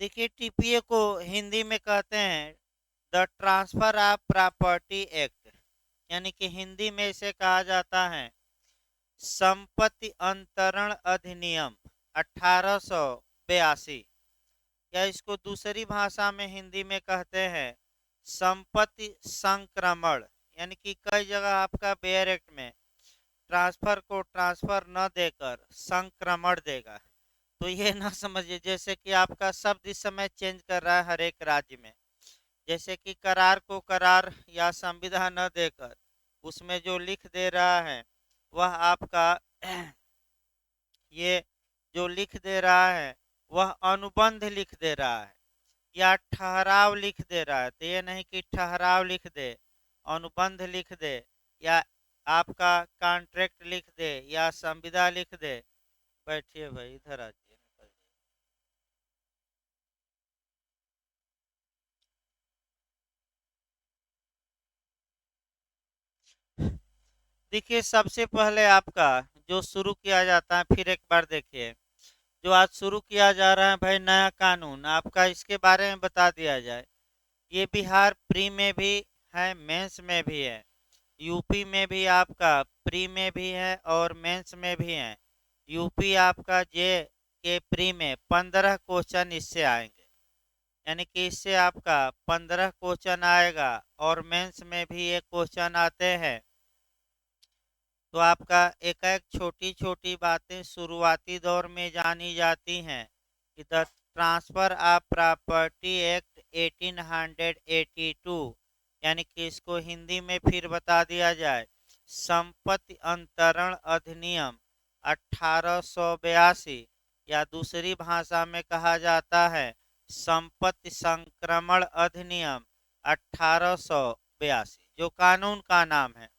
देखिए, टीपीए को हिंदी में कहते हैं the transfer of property act, यानी कि हिंदी में इसे कहा जाता है संपत्ति अंतरण अधिनियम 1882, या इसको दूसरी भाषा में हिंदी में कहते हैं संपत्ति संक्रमण। यानी कि कई जगह आपका बेयर एक्ट में ट्रांसफर को ट्रांसफर न देकर संक्रमण देगा। तो ये ना समझिए जैसे कि आपका शब्द इस समय चेंज कर रहा है हर एक राज्य में। जैसे कि करार को करार या संविदा न देकर उसमें जो लिख दे रहा है वह आपका ये जो लिख दे रहा है वह अनुबंध लिख दे रहा है या ठहराव लिख दे रहा है। तो ये नहीं कि ठहराव लिख दे, अनुबंध लिख दे, या आपका कॉन्ट्रैक्ट लिख दे या संविदा लिख दे। बैठिए भाई, इधर आ जाइए, निकल जाइए। देखिए, सबसे पहले आपका जो शुरू किया जाता है, फिर एक बार देखिए, जो आज शुरू किया जा रहा है भाई नया कानून आपका, इसके बारे में बता दिया जाए। ये बिहार प्री में भी है, मेंस में भी है। यूपी में भी आपका प्री में भी है और मेंस में भी है। यूपी आपका जे के प्री में 15 क्वेश्चन इससे आएंगे, यानी कि इससे आपका 15 क्वेश्चन आएगा, और मेंस में भी ये क्वेश्चन आते हैं। तो आपका एक एक छोटी छोटी बातें शुरुआती दौर में जानी जाती हैं कि the transfer of property act 1882, यानी कि इसको हिंदी में फिर बता दिया जाए संपत्ति अंतरण अधिनियम 1882, या दूसरी भाषा में कहा जाता है संपत्ति संक्रमण अधिनियम 1882, जो कानून का नाम है।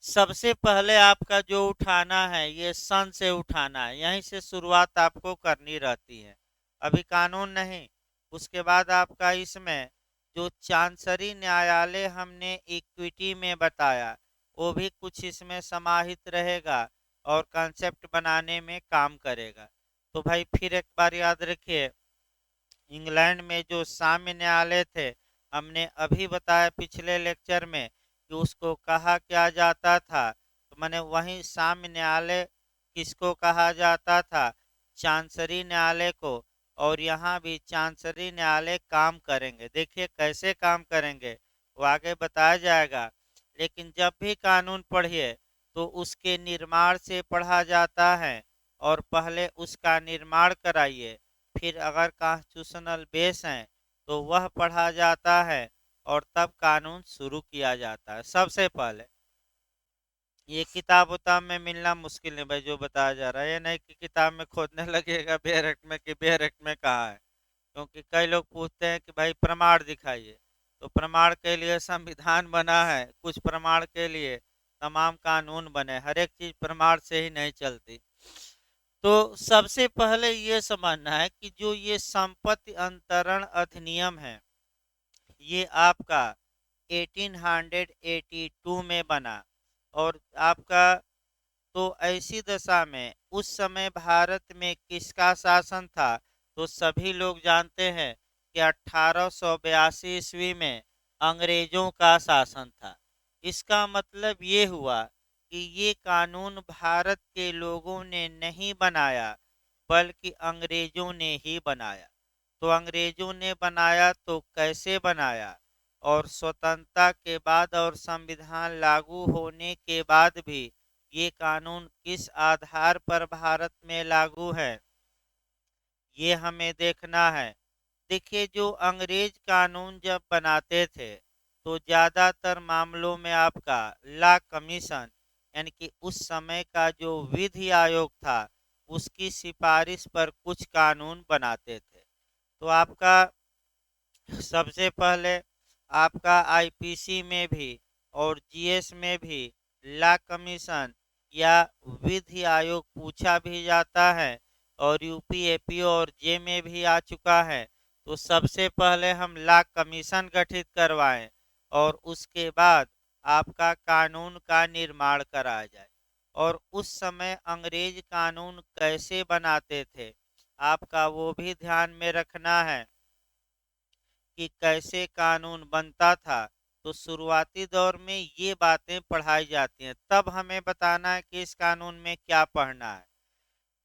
सबसे पहले आपका जो उठाना है ये सन से उठाना है, यहीं से शुरुआत आपको करनी रहती है, अभी कानून नहीं। उसके बाद आपका इसमें जो चांसरी न्यायालय हमने इक्विटी में बताया वो भी कुछ इसमें समाहित रहेगा और कंसेप्ट बनाने में काम करेगा। तो भाई फिर एक बार याद रखिए, इंग्लैंड में जो साम्य न्यायालय थे, हमने अभी बताया पिछले लेक्चर में कि उसको कहा क्या जाता था। तो मैंने वही साम्य न्यायालय किसको कहा जाता था, चांसरी न्यायालय को। और यहाँ भी चांसरी न्यायालय काम करेंगे, देखिए कैसे काम करेंगे वो आगे बताया जाएगा। लेकिन जब भी कानून पढ़िए तो उसके निर्माण से पढ़ा जाता है, और पहले उसका निर्माण कराइए, फिर अगर कॉन्स्टिट्यूशनल बेस है तो वह पढ़ा जाता है, और तब कानून शुरू किया जाता है। सबसे पहले ये किताब उताब में मिलना मुश्किल है भाई, जो बताया जा रहा है। ये नहीं कि किताब में खोदने लगेगा बेयर एक्ट में कि बेयर एक्ट में कहाँ है, क्योंकि कई लोग पूछते हैं कि भाई प्रमाण दिखाइए। तो प्रमाण के लिए संविधान बना है, कुछ प्रमाण के लिए तमाम कानून बने, हर एक चीज प्रमाण से ही नहीं चलती। तो सबसे पहले ये समझना है कि जो ये संपत्ति अंतरण अधिनियम है ये आपका 1882 में बना। और आपका तो ऐसी दशा में उस समय भारत में किसका शासन था, तो सभी लोग जानते हैं कि 1882 ईस्वी में अंग्रेजों का शासन था। इसका मतलब ये हुआ कि ये कानून भारत के लोगों ने नहीं बनाया, बल्कि अंग्रेजों ने ही बनाया। तो अंग्रेजों ने बनाया तो कैसे बनाया, और स्वतंत्रता के बाद और संविधान लागू होने के बाद भी ये कानून किस आधार पर भारत में लागू है, ये हमें देखना है। देखिए, जो अंग्रेज कानून जब बनाते थे तो ज़्यादातर मामलों में आपका लॉ कमीशन, यानी कि उस समय का जो विधि आयोग था, उसकी सिफारिश पर कुछ कानून बनाते थे। तो आपका सबसे पहले आपका आईपीसी में भी और जीएस में भी लॉ कमीशन या विधि आयोग पूछा भी जाता है, और यूपीएपीओ और जे में भी आ चुका है। तो सबसे पहले हम लॉ कमीशन गठित करवाएं, और उसके बाद आपका कानून का निर्माण कराया जाए। और उस समय अंग्रेज कानून कैसे बनाते थे, आपका वो भी ध्यान में रखना है कि कैसे कानून बनता था। तो शुरुआती दौर में ये बातें पढ़ाई जाती हैं, तब हमें बताना है कि इस कानून में क्या पढ़ना है।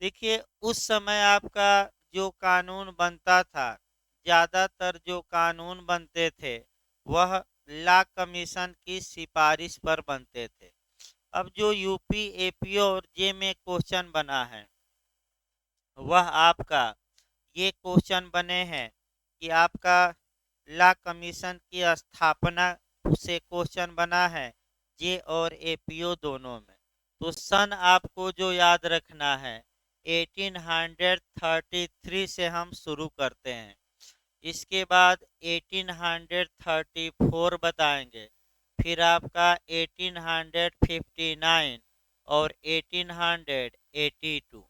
देखिए, उस समय आपका जो कानून बनता था, ज़्यादातर जो कानून बनते थे वह लॉ कमीशन की सिफारिश पर बनते थे। अब जो यूपी एपीओ और जे में क्वेश्चन बना है वह आपका ये क्वेश्चन बने हैं कि आपका लॉ कमीशन की स्थापना से क्वेश्चन बना है जे और एपीओ दोनों में। तो सन आपको जो याद रखना है 1833 से हम शुरू करते हैं, इसके बाद 1834 बताएंगे, फिर आपका 1859 और 1882।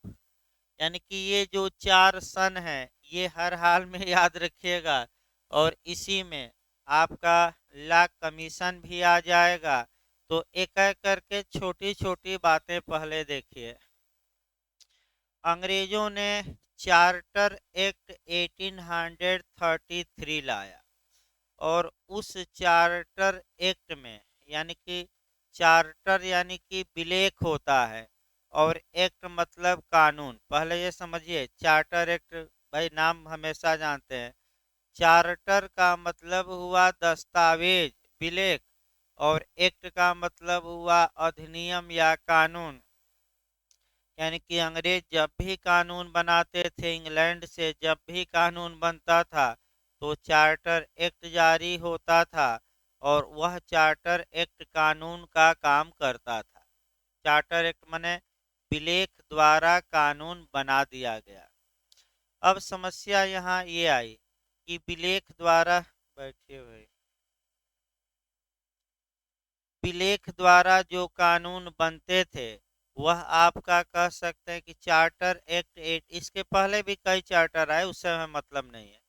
यानी कि ये जो चार सन है ये हर हाल में याद रखिएगा, और इसी में आपका लॉ कमीशन भी आ जाएगा। तो एक एक करके छोटी छोटी बातें पहले देखिए। अंग्रेजों ने चार्टर एक्ट 1833 लाया, और उस चार्टर एक्ट में, यानी कि चार्टर यानी कि विलेख होता है, और एक्ट मतलब कानून। पहले ये समझिए, चार्टर एक्ट, भाई नाम हमेशा जानते हैं। चार्टर का मतलब हुआ दस्तावेज, विलेख, और एक्ट का मतलब हुआ अधिनियम या कानून। यानी कि अंग्रेज जब भी कानून बनाते थे, इंग्लैंड से जब भी कानून बनता था तो चार्टर एक्ट जारी होता था, और वह चार्टर एक्ट कानून का काम करता था। चार्टर एक्ट माने विलेख द्वारा कानून बना दिया गया। अब समस्या यहाँ ये आई कि विलेख द्वारा, बैठिए भाई, विलेख द्वारा जो कानून बनते थे वह आपका कह सकते हैं कि चार्टर एक्ट एट, इसके पहले भी कई चार्टर आए, उससे हमें मतलब नहीं है।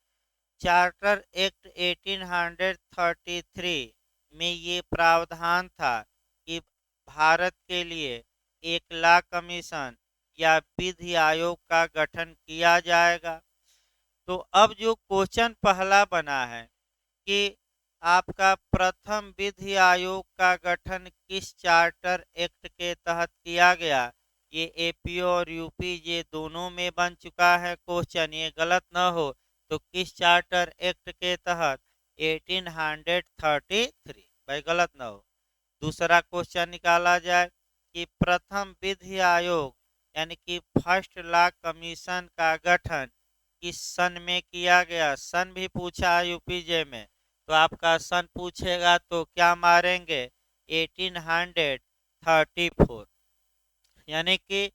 चार्टर एक्ट 1833 में ये प्रावधान था कि भारत के लिए एक लॉ कमीशन या विधि आयोग का गठन किया जाएगा। तो अब जो क्वेश्चन पहला बना है कि आपका प्रथम विधि आयोग का गठन किस चार्टर एक्ट के तहत किया गया। ये एपीओ और यूपी ये दोनों में बन चुका है क्वेश्चन, ये गलत न हो तो किस चार्टर एक्ट के तहत, 1833, भाई गलत न हो। दूसरा क्वेश्चन निकाला जाए कि प्रथम विधि आयोग यानी कि फर्स्ट लॉ कमीशन का गठन किस सन में किया गया। सन भी पूछा है यूपीजे में, तो आपका सन पूछेगा तो क्या मारेंगे, 1834। यानी कि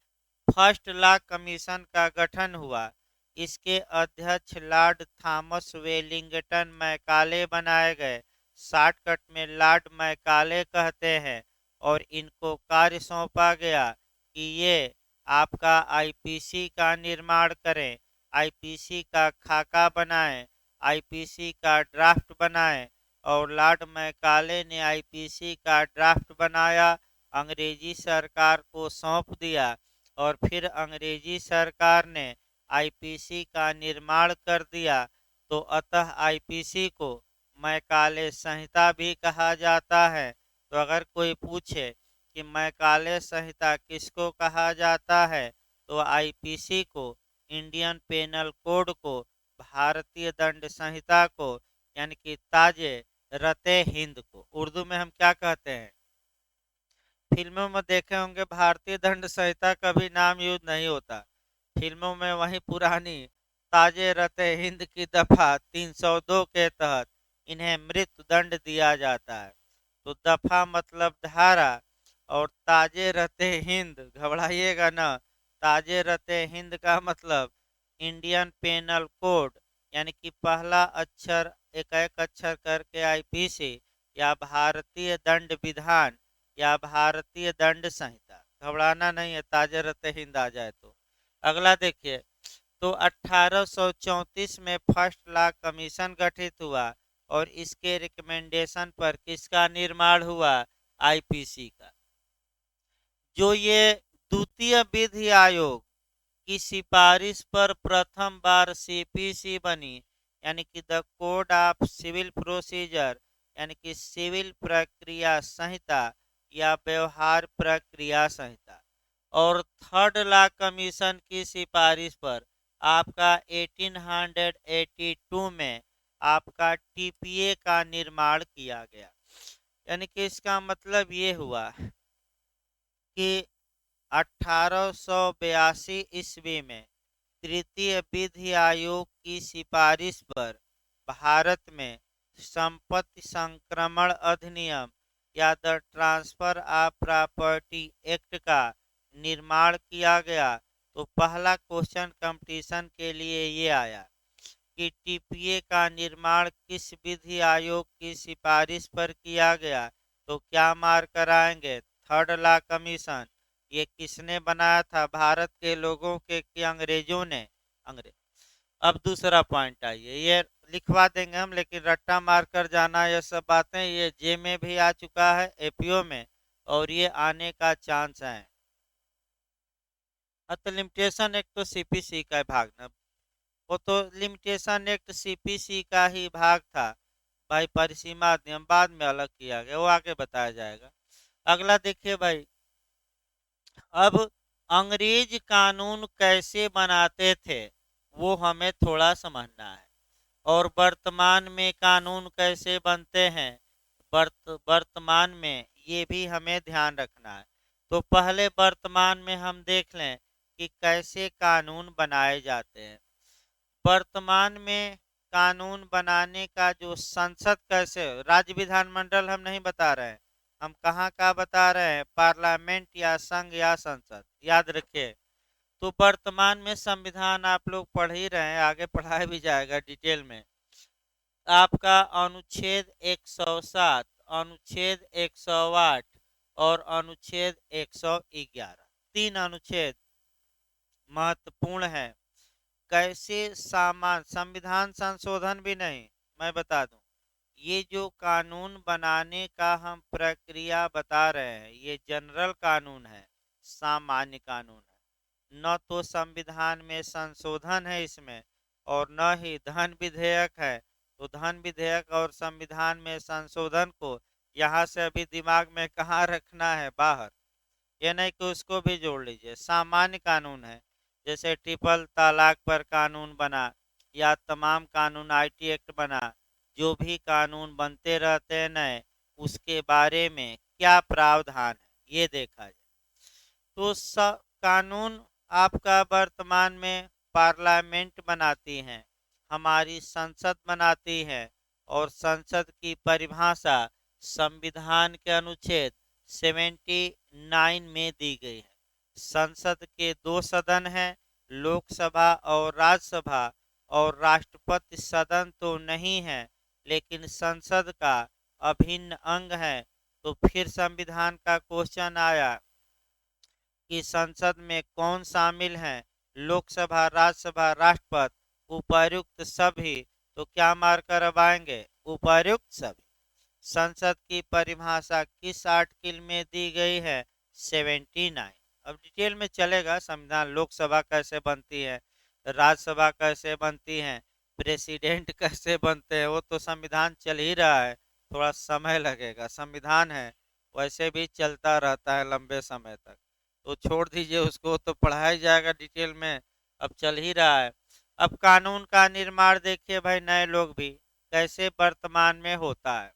फर्स्ट लॉ कमीशन का गठन हुआ। इसके अध्यक्ष लॉर्ड थॉमस वेलिंगटन मैकाले बनाए गए, शॉर्टकट में लॉर्ड मैकाले कहते हैं, और इनको कार्य सौंपा गया कि ये आपका आईपीसी का निर्माण करें, आईपीसी का खाका बनाएं, आईपीसी का ड्राफ्ट बनाएं। और लॉर्ड मैकाले ने आईपीसी का ड्राफ्ट बनाया, अंग्रेजी सरकार को सौंप दिया, और फिर अंग्रेजी सरकार ने आईपीसी का निर्माण कर दिया। तो अतः आईपीसी को मैकाले संहिता भी कहा जाता है। तो अगर कोई पूछे कि मैकाले संहिता किसको कहा जाता है, तो आईपीसी को, इंडियन पेनल कोड को, भारतीय दंड संहिता को, यानी कि ताजे रते हिंद को। उर्दू में हम क्या कहते हैं, फिल्मों में देखे होंगे भारतीय दंड संहिता का भी नाम यूज नहीं होता, फिल्मों में वही पुरानी ताजे रते हिंद की दफा 302 के तहत इन्हें मृत्यु दंड दिया जाता है। तो दफा मतलब धारा, और ताजे रते हिंद, घबराइएगा ना, ताजे रते हिंद का मतलब इंडियन पेनल कोड, यानी कि पहला अक्षर एक एक अक्षर करके आईपीसी, या भारतीय दंड विधान, या भारतीय दंड संहिता। घबराना नहीं है, ताजे रहते हिंद आ जाए तो। अगला देखिए, तो 1834 में फर्स्ट लॉ कमीशन गठित हुआ, और इसके रिकमेंडेशन पर किसका निर्माण हुआ, आईपीसी का। जो ये द्वितीय विधि आयोग की सिफारिश पर प्रथम बार सीपीसी बनी, यानी कि the code of civil procedure, यानी कि सिविल प्रक्रिया संहिता या व्यवहार प्रक्रिया संहिता। और थर्ड लॉ कमीशन की सिफारिश पर आपका 1882 में आपका टीपीए का निर्माण किया गया। यानी कि इसका मतलब ये हुआ कि 1882 ईस्वी में तृतीय विधि आयोग की सिफारिश पर भारत में संपत्ति संक्रमण अधिनियम या the transfer of property act का निर्माण किया गया। तो पहला क्वेश्चन कंपटीशन के लिए ये आया कि टीपीए का निर्माण किस विधि आयोग की सिफारिश पर किया गया। तो क्या मार्क कराएंगे? Third law commission. ये किसने बनाया था? भारत के लोगों के कि अंग्रेजों ने? अंग्रेज। अब दूसरा पॉइंट आइए, ये लिखवा देंगे हम, लेकिन रट्टा मार कर जाना, ये सब बातें ये जे में भी आ चुका है, एपीओ में, और ये आने का चांस है। तो लिमिटेशन एक्ट तो सीपीसी का भाग ना, वो तो लिमिटेशन एक्ट सीपीसी का ही भाग था भाई। परिसीमा अधिनियम बाद में अलग किया गया, वो आगे बताया जाएगा। अगला देखिए भाई, अब अंग्रेज कानून कैसे बनाते थे वो हमें थोड़ा समझना है, और वर्तमान में कानून कैसे बनते हैं वर्तमान में, ये भी हमें ध्यान रखना है। तो पहले वर्तमान में हम देख लें कि कैसे कानून बनाए जाते हैं। वर्तमान में कानून बनाने का जो संसद कैसे, राज्य विधानमंडल हम नहीं बता रहे हैं, हम कहाँ का बता रहे हैं? पार्लियामेंट या संघ या संसद, याद रखिए। तो वर्तमान में संविधान आप लोग पढ़ ही रहे हैं, आगे पढ़ाया भी जाएगा डिटेल में। आपका अनुच्छेद 107, अनुच्छेद 108 और अनुच्छेद 111, तीन अनुच्छेद महत्वपूर्ण है। कैसे सामान, संविधान संशोधन भी नहीं, मैं बता दूं, ये जो कानून बनाने का हम प्रक्रिया बता रहे हैं, ये जनरल कानून है, सामान्य कानून है। न तो संविधान में संशोधन है इसमें, और न ही धन विधेयक है। तो धन विधेयक और संविधान में संशोधन को यहाँ से अभी दिमाग में कहाँ रखना है? बाहर। ये नहीं कि उसको भी जोड़ लीजिए। सामान्य कानून है, जैसे ट्रिपल तलाक पर कानून बना, या तमाम कानून, आईटी एक्ट बना, जो भी कानून बनते रहते हैं नए, उसके बारे में क्या प्रावधान है ये देखा जाए। तो कानून आपका वर्तमान में पार्लियामेंट बनाती है, हमारी संसद बनाती है, और संसद की परिभाषा संविधान के अनुच्छेद 79 में दी गई है। संसद के दो सदन हैं, लोकसभा और राज्यसभा, और राष्ट्रपति सदन तो नहीं है, लेकिन संसद का अभिन्न अंग है। तो फिर संविधान का क्वेश्चन आया कि संसद में कौन शामिल हैं? लोकसभा, राज्यसभा, राष्ट्रपति, उपर्युक्त सभी। तो क्या मार्क करवाएंगे? उपर्युक्त सभी। संसद की परिभाषा किस आर्टिकल में दी गई है? 79। अब डिटेल में चलेगा संविधान, लोकसभा कैसे बनती है, राज्यसभा कैसे बनती है, प्रेसिडेंट कैसे बनते हैं, वो तो संविधान चल ही रहा है, थोड़ा समय लगेगा। संविधान है वैसे भी चलता रहता है लंबे समय तक, तो छोड़ दीजिए उसको, तो पढ़ाया जाएगा डिटेल में, अब चल ही रहा है। अब कानून का निर्माण देखिए भाई, नए लोग भी कैसे वर्तमान में होता है।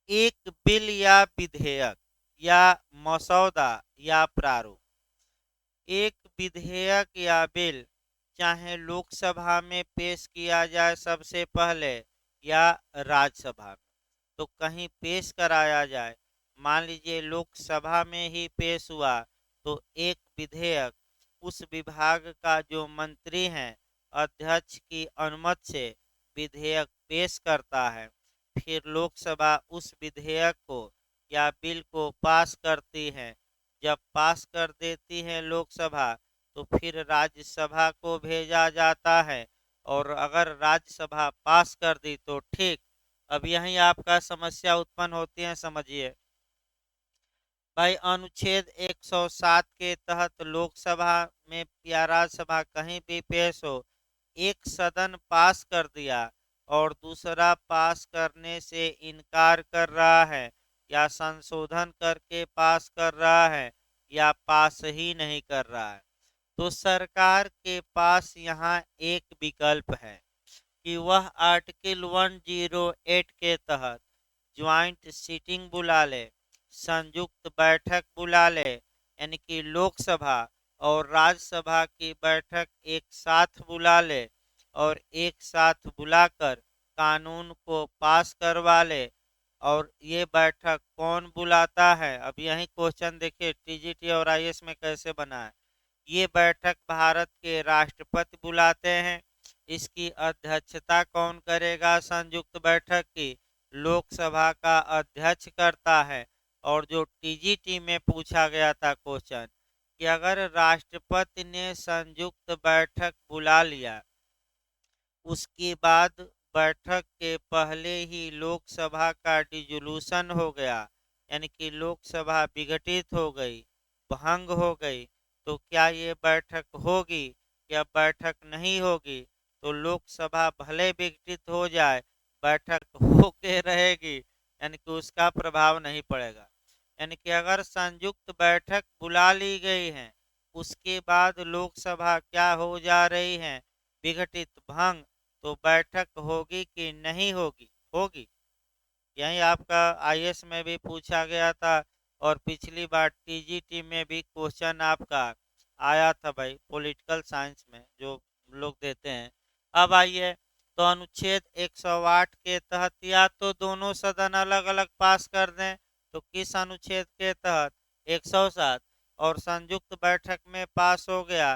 एक बिल या विधेयक या मसौदा या प्रारूप, एक विधेयक या बिल चाहे लोकसभा में पेश किया जाए सबसे पहले या राज्यसभा में, तो कहीं पेश कराया जाए, मान लीजिए लोकसभा में ही पेश हुआ, तो एक विधेयक उस विभाग का जो मंत्री हैं, अध्यक्ष की अनुमति से विधेयक पेश करता है। फिर लोकसभा उस विधेयक को या बिल को पास करती है। जब पास कर देती है लोकसभा, तो फिर राज्यसभा को भेजा जाता है, और अगर राज्यसभा पास कर दी तो ठीक। अब यहीं आपका समस्या उत्पन्न होती है, समझिए। भाई अनुच्छेद 107 के तहत लोकसभा में या राज्यसभा कहीं भी पेश हो, एक सदन पास कर दिया और दूसरा पास करने से इनकार कर रहा है या संशोधन करके पास कर रहा है या पास ही नहीं कर रहा है, तो सरकार के पास यहाँ एक विकल्प है कि वह आर्टिकल 108 के तहत ज्वाइंट सीटिंग बुला ले, संयुक्त बैठक बुला ले, यानी कि लोकसभा और राज्यसभा की बैठक एक साथ बुला ले और एक साथ बुलाकर कानून को पास करवा ले। और ये बैठक कौन बुलाता है? अब यही क्वेश्चन देखिए टीजीटी और आईएएस में कैसे बना है। ये बैठक भारत के राष्ट्रपति बुलाते हैं। इसकी अध्यक्षता कौन करेगा? संयुक्त बैठक की लोकसभा का अध्यक्ष करता है। और जो टीजीटी में पूछा गया था क्वेश्चन कि अगर राष्ट्रपति ने संयुक्त बैठक बुला लिया, उसके बाद बैठक के पहले ही लोकसभा का डिसोल्यूशन हो गया, यानी कि लोकसभा विघटित हो गई, भंग हो गई, तो क्या ये बैठक होगी या बैठक नहीं होगी? तो लोकसभा भले विघटित हो जाए, बैठक होके रहेगी, यानी कि उसका प्रभाव नहीं पड़ेगा। यानी कि अगर संयुक्त बैठक बुला ली गई है, उसके बाद लोकसभा क्या हो जा रही है? विघटित, भंग, तो बैठक होगी कि नहीं होगी? होगी। यही आपका आईएएस में भी पूछा गया था और पिछली बार टीजीटी में भी क्वेश्चन आपका आया था भाई, पॉलिटिकल साइंस में जो लोग देते हैं। अब आइए, तो अनुच्छेद 108 के तहत या तो दोनों सदन अलग अलग पास कर दें, तो किस अनुच्छेद के तहत? 107। और संयुक्त बैठक में पास हो गया।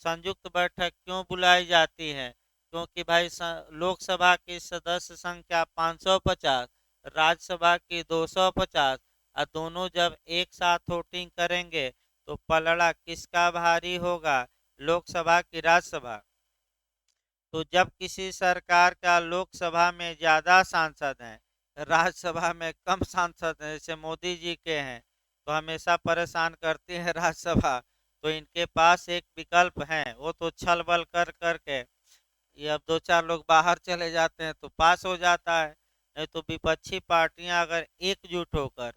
संयुक्त बैठक क्यों बुलाई जाती है? क्योंकि भाई लोकसभा की सदस्य संख्या 550, राज्यसभा की 250, और दोनों जब एक साथ वोटिंग करेंगे तो पलड़ा किसका भारी होगा? लोकसभा की राज्यसभा? तो जब किसी सरकार का लोकसभा में ज्यादा सांसद हैं, राज्यसभा में कम सांसद हैं, जैसे मोदी जी के हैं, तो हमेशा परेशान करती है राज्यसभा, तो इनके पास एक विकल्प है, वो तो छल बल कर करके ये अब दो चार लोग बाहर चले जाते हैं तो पास हो जाता है। नहीं तो विपक्षी पार्टियां अगर एकजुट होकर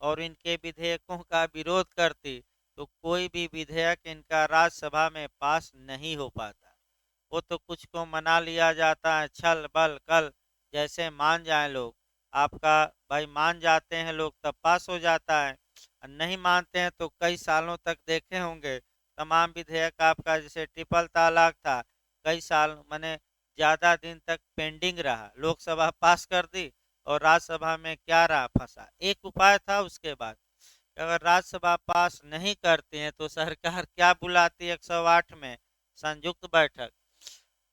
और इनके विधेयकों का विरोध करती तो कोई भी विधेयक इनका राज्यसभा में पास नहीं हो पाता। वो तो कुछ को मना लिया जाता है, छल बल कल, जैसे मान जाए लोग। आपका भाई मान जाते हैं लोग तब पास हो जाता है, और नहीं मानते हैं तो कई सालों तक देखे होंगे तमाम विधेयक आपका, जैसे ट्रिपल तलाक था, कई साल मैंने ज़्यादा दिन तक पेंडिंग रहा, लोकसभा पास कर दी और राज्यसभा में क्या रहा? फंसा। एक उपाय था उसके बाद, अगर राज्यसभा पास नहीं करती है तो सरकार क्या बुलाती है 108 में? संयुक्त बैठक।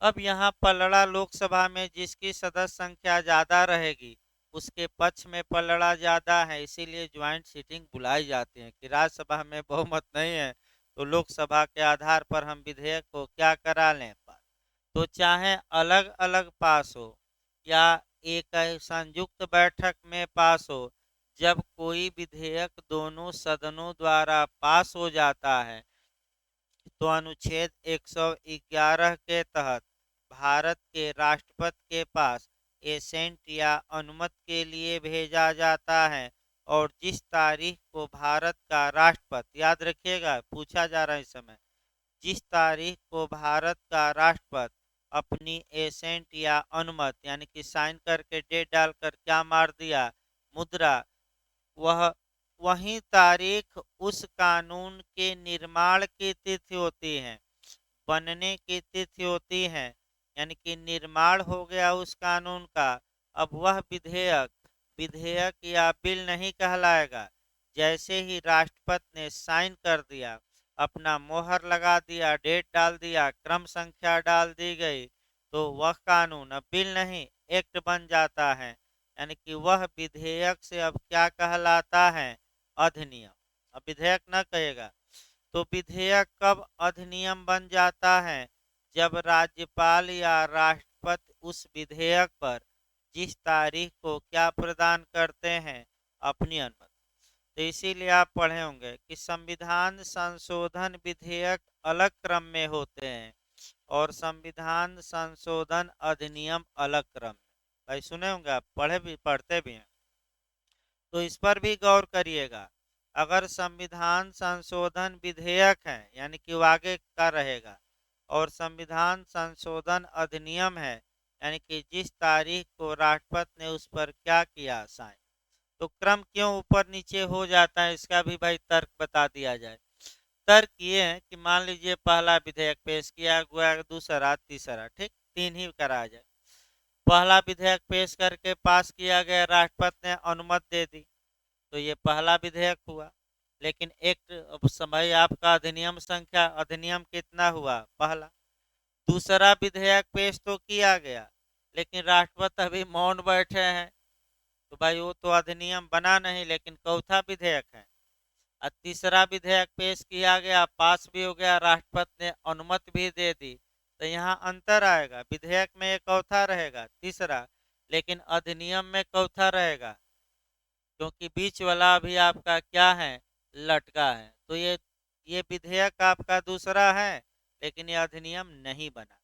अब यहाँ पलड़ा लोकसभा में जिसकी सदस्य संख्या ज्यादा रहेगी उसके पक्ष में पलड़ा ज्यादा है, इसीलिए ज्वाइंट सीटिंग बुलाई जाती है कि राज्यसभा में बहुमत नहीं है तो लोकसभा के आधार पर हम विधेयक को क्या करा लें पास। तो चाहे अलग अलग पास हो या एक संयुक्त बैठक में पास हो, जब कोई विधेयक दोनों सदनों द्वारा पास हो जाता है तो अनुच्छेद 111 के तहत भारत के राष्ट्रपति के पास एसेंट या अनुमति के लिए भेजा जाता है। और जिस तारीख को भारत का राष्ट्रपति, याद रखिएगा पूछा जा रहा है इस समय, जिस तारीख को भारत का राष्ट्रपति अपनी एसेंट या अनुमति यानी कि साइन करके डेट डालकर क्या मार दिया? मुद्रा, वह वही तारीख उस कानून के निर्माण की तिथि होती है, बनने की तिथि होती है, यानी कि निर्माण हो गया उस कानून का। अब वह विधेयक विधेयक या बिल नहीं कहलाएगा। जैसे ही राष्ट्रपति ने साइन कर दिया, अपना मोहर लगा दिया, डेट डाल दिया, क्रम संख्या डाल दी गई, तो वह कानून अब बिल नहीं, एक्ट बन जाता है। यानी कि वह विधेयक से अब क्या कहलाता है? अधिनियम। अब विधेयक न कहेगा। तो विधेयक कब अधिनियम बन जाता है? जब राज्यपाल या राष्ट्रपति उस विधेयक पर जिस तारीख को क्या प्रदान करते हैं? अपनी अनुमति। तो इसीलिए आप पढ़े होंगे कि संविधान संशोधन विधेयक अलग क्रम में होते हैं और संविधान संशोधन अधिनियम अलग क्रम में। भाई सुने होंगे आप, पढ़ते भी हैं, तो इस पर भी गौर करिएगा। अगर संविधान संशोधन विधेयक है यानी कि वो आगे का रहेगा, और संविधान संशोधन अधिनियम है यानी कि जिस तारीख को राष्ट्रपति ने उस पर क्या किया साइन, तो क्रम क्यों ऊपर नीचे हो जाता है, इसका भी भाई तर्क बता दिया जाए। तर्क ये है कि मान लीजिए पहला विधेयक पेश किया गया, दूसरा तीसरा, ठीक, तीन ही कराया जाए। पहला विधेयक पेश करके पास किया गया, राष्ट्रपति ने अनुमति दे दी, तो ये पहला विधेयक हुआ। लेकिन एक समय आपका अधिनियम कितना हुआ, पहला। दूसरा विधेयक पेश तो किया गया, लेकिन राष्ट्रपति अभी मौन बैठे हैं, तो भाई वो तो अधिनियम बना नहीं, लेकिन चौथा विधेयक है। और तीसरा विधेयक पेश किया गया, पास भी हो गया, राष्ट्रपति ने अनुमति भी दे दी, तो यहाँ अंतर आएगा। विधेयक में एक चौथा रहेगा, तीसरा, लेकिन अधिनियम में चौथा रहेगा, क्योंकि बीच वाला अभी आपका क्या है, लटका है। तो ये विधेयक आपका दूसरा है, लेकिन ये अधिनियम नहीं बना।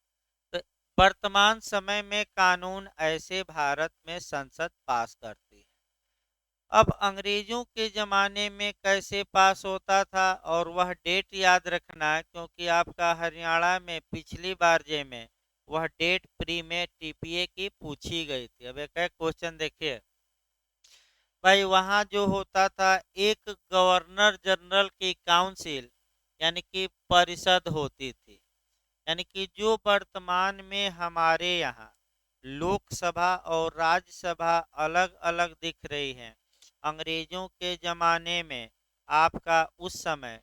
तो वर्तमान समय में कानून ऐसे भारत में संसद पास करती है। अब अंग्रेजों के ज़माने में कैसे पास होता था, और वह डेट याद रखना है, क्योंकि आपका हरियाणा में पिछली बार में वह डेट प्री में टीपीए की पूछी गई थी। अब एक क्वेश्चन देखिए भाई, वहाँ जो होता था, एक गवर्नर जनरल की काउंसिल यानी कि परिषद होती थी, यानी कि जो वर्तमान में हमारे यहाँ लोकसभा और राज्यसभा अलग अलग दिख रही हैं, अंग्रेजों के ज़माने में आपका उस समय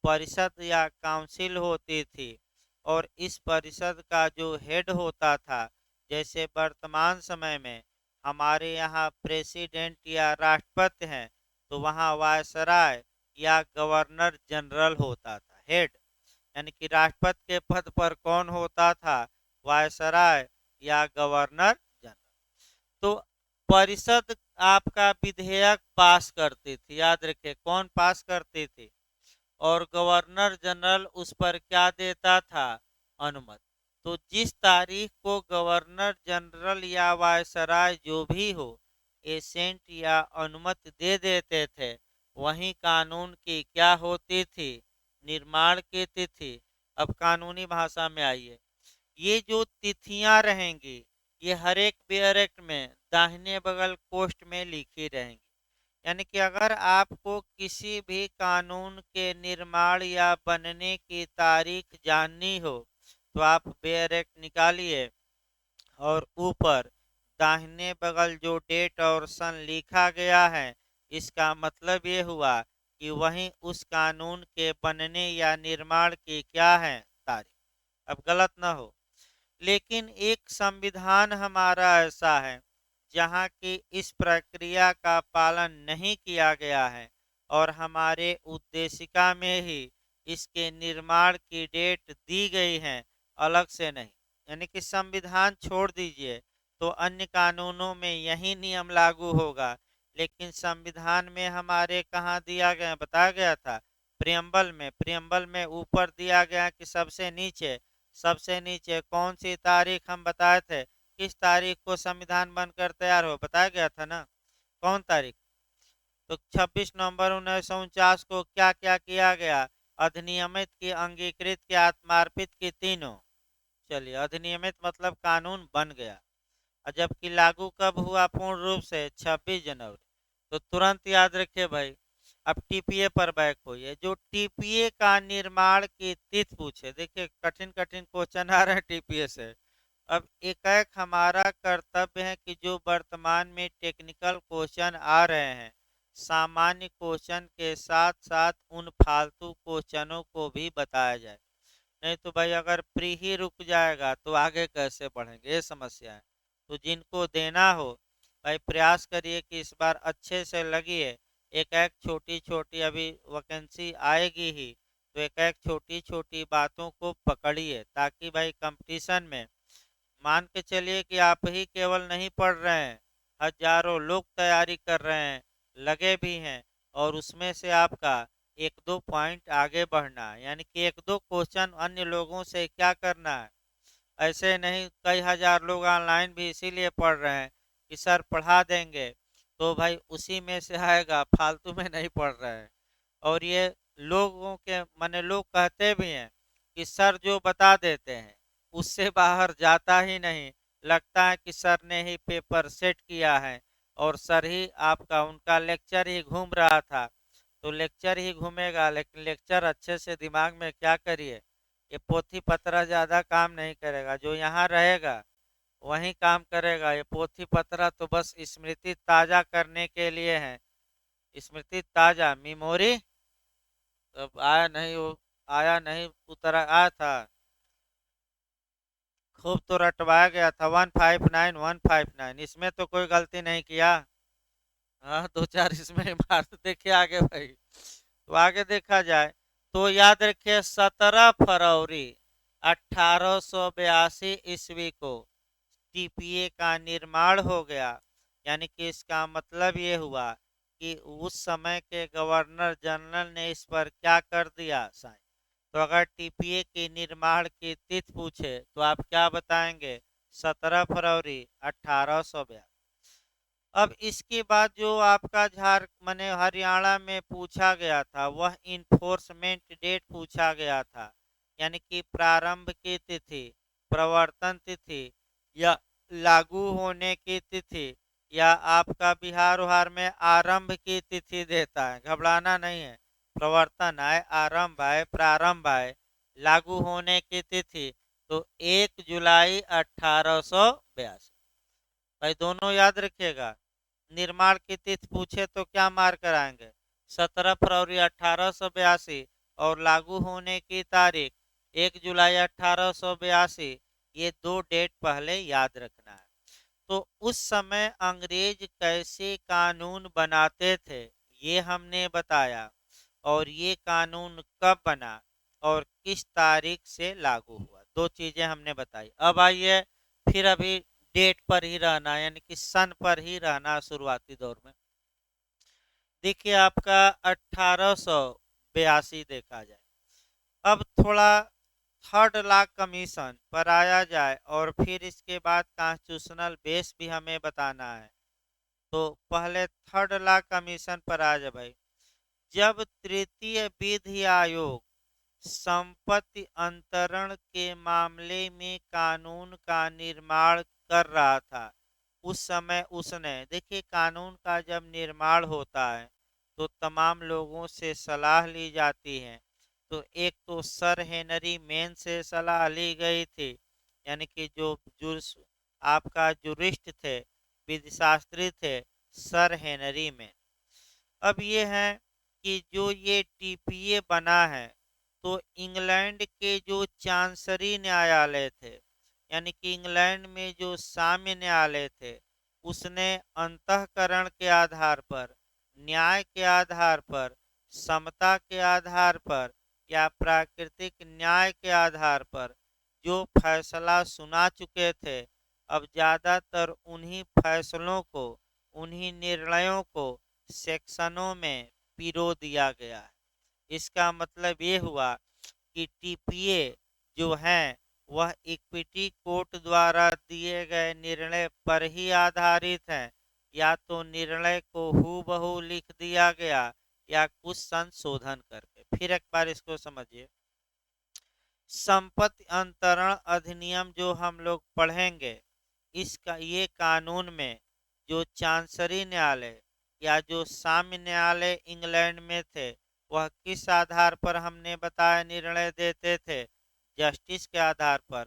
परिषद या काउंसिल होती थी, और इस परिषद का जो हेड होता था, जैसे वर्तमान समय में हमारे यहाँ प्रेसिडेंट या राष्ट्रपति हैं, तो वहाँ वायसराय या गवर्नर जनरल होता था हेड, यानी कि राष्ट्रपति के पद पर कौन होता था, वायसराय या गवर्नर जनरल। तो परिषद आपका विधेयक पास करती थी, याद रखिए कौन पास करती थी, और गवर्नर जनरल उस पर क्या देता था, अनुमति। तो जिस तारीख को गवर्नर जनरल या वायसराय जो भी हो एसेंट या अनुमति दे देते थे, वही कानून की क्या होती थी, निर्माण की तिथि। अब कानूनी भाषा में आइए, ये जो तिथियां रहेंगी, ये हर एक बेयर एक्ट में दाहिने बगल पोस्ट में लिखी रहेंगी। यानी कि अगर आपको किसी भी कानून के निर्माण या बनने की तारीख जाननी हो, तो आप बेयर एक्ट निकालिए और ऊपर दाहिने बगल जो डेट और सन लिखा गया है, इसका मतलब ये हुआ कि वही उस कानून के बनने या निर्माण की क्या है, तारीख। अब गलत ना हो, लेकिन एक संविधान हमारा ऐसा है जहाँ की इस प्रक्रिया का पालन नहीं किया गया है, और हमारे उद्देशिका में ही इसके निर्माण की डेट दी गई है, अलग से नहीं। यानी कि संविधान छोड़ दीजिए, तो अन्य कानूनों में यही नियम लागू होगा, लेकिन संविधान में हमारे कहाँ दिया गया, बताया गया था प्रियम्बल में ऊपर दिया गया कि सबसे नीचे कौन सी तारीख हम बताए थे, किस तारीख को संविधान बनकर तैयार हो, बताया गया था ना, कौन तारीख। तो 26 नवंबर 1949 को क्या क्या किया गया, अधिनियमित की, अंगीकृत की, आत्मार्पित की, तीनों। चलिए, अधिनियमित मतलब कानून बन गया, और जबकि लागू कब हुआ पूर्ण रूप से, 26 जनवरी। तो तुरंत याद रखिए भाई। अब टीपीए पर बैक होइए, जो टीपीए का निर्माण की तिथि पूछे, देखिए कठिन कठिन क्वेश्चन आ रहे हैं टीपीए से। अब एक हमारा कर्तव्य है कि जो वर्तमान में टेक्निकल क्वेश्चन आ रहे हैं, सामान्य क्वेश्चन के साथ साथ उन फालतू क्वेश्चनों को भी बताया जाए। नहीं तो भाई अगर प्री ही रुक जाएगा तो आगे कैसे बढ़ेंगे, ये समस्या है। तो जिनको देना हो भाई, प्रयास करिए कि इस बार अच्छे से लगिए। एक एक छोटी छोटी अभी वैकेंसी आएगी ही, तो एक एक छोटी छोटी बातों को पकड़िए, ताकि भाई कंपटीशन में मान के चलिए कि आप ही केवल नहीं पढ़ रहे हैं, हजारों लोग तैयारी कर रहे हैं, लगे भी हैं, और उसमें से आपका एक दो पॉइंट आगे बढ़ना है, यानी कि एक दो क्वेश्चन अन्य लोगों से क्या करना है। ऐसे नहीं, कई हजार लोग ऑनलाइन भी इसीलिए पढ़ रहे हैं कि सर पढ़ा देंगे, तो भाई उसी में से आएगा, फालतू में नहीं पढ़ रहे हैं। और ये लोगों के माने लोग कहते भी हैं कि सर जो बता देते हैं उससे बाहर जाता ही नहीं, लगता है कि सर ने ही पेपर सेट किया है और सर ही आपका उनका लेक्चर ही घूम रहा था। तो लेक्चर ही घूमेगा, लेकिन लेक्चर अच्छे से दिमाग में क्या करिए, ये पोथी पतरा ज़्यादा काम नहीं करेगा, जो यहाँ रहेगा वही काम करेगा। ये पोथी पतरा तो बस स्मृति ताज़ा करने के लिए है, स्मृति ताज़ा, मेमोरी अब आया नहीं वो, आया नहीं उतरा आया था, खूब तो रटवाया गया था 159 159, इसमें तो कोई गलती नहीं किया। हाँ, दो चार इसमें मार देखिए आगे भाई। तो आगे देखा जाए तो याद रखिए 17 फरवरी 1882 ईस्वी को टीपीए का निर्माण हो गया। यानी कि इसका मतलब ये हुआ कि उस समय के गवर्नर जनरल ने इस पर क्या कर दिया साइन। तो अगर टीपीए के निर्माण की तिथि पूछे तो आप क्या बताएंगे, 17 फरवरी 1882। अब इसके बाद जो आपका माने हरियाणा में पूछा गया था वह इन्फोर्समेंट डेट पूछा गया था, यानी कि प्रारंभ की तिथि, प्रवर्तन तिथि या लागू होने की तिथि, या आपका बिहार उहार में आरंभ की तिथि देता है, घबराना नहीं है। प्रवर्तन आए, आरंभ आए, प्रारंभ आए, लागू होने की तिथि तो 1 जुलाई 1882। भाई दोनों याद रखिएगा, निर्माण की तिथि पूछे तो क्या मार कर आएंगे, 17 फरवरी 1882, और लागू होने की तारीख 1 जुलाई 1882। ये दो डेट पहले याद रखना है। तो उस समय अंग्रेज कैसे कानून बनाते थे ये हमने बताया, और ये कानून कब बना और किस तारीख से लागू हुआ, दो चीजें हमने बताई। अब आइए फिर अभी डेट पर ही रहना, यानी कि सन पर ही रहना शुरुआती दौर में। देखिए आपका 1882 देखा जाए। अब थोड़ा थर्ड लॉ कमीशन पर आया जाए और फिर इसके बाद कॉन्स्टिट्यूशनल बेस भी हमें बताना है। तो पहले थर्ड लॉ कमीशन पर आ जाए भाई। जब तृतीय विधि आयोग संपत्ति अंतरण के मामले में कानून का निर्माण कर रहा था, उस समय उसने, देखिए कानून का जब निर्माण होता है तो तमाम लोगों से सलाह ली जाती है। तो एक तो सर हेनरी मेन से सलाह ली गई थी, यानी कि जो जुर्स आपका जुरिस्ट थे, विधिशास्त्री थे, सर हेनरी मेन। अब ये है कि जो ये टीपीए बना है तो इंग्लैंड के जो चांसरी न्यायालय थे, यानी कि इंग्लैंड में जो साम्य न्यायालय थे, उसने अंतःकरण के आधार पर, न्याय के आधार पर, समता के आधार पर या प्राकृतिक न्याय के आधार पर जो फैसला सुना चुके थे, अब ज्यादातर उन्हीं फैसलों को, उन्हीं निर्णयों को सेक्शनों में पिरो दिया गया है। इसका मतलब ये हुआ कि टीपीए जो है वह इक्विटी कोर्ट द्वारा दिए गए निर्णय पर ही आधारित है, या तो निर्णय को हूबहू लिख दिया गया या कुछ संशोधन करके। फिर एक बार इसको समझिए, संपत्ति अंतरण अधिनियम जो हम लोग पढ़ेंगे, इसका ये कानून में जो चांसरी न्यायालय या जो साम्य न्यायालय इंग्लैंड में थे वह किस आधार पर हमने बताया निर्णय देते थे, जस्टिस के आधार पर,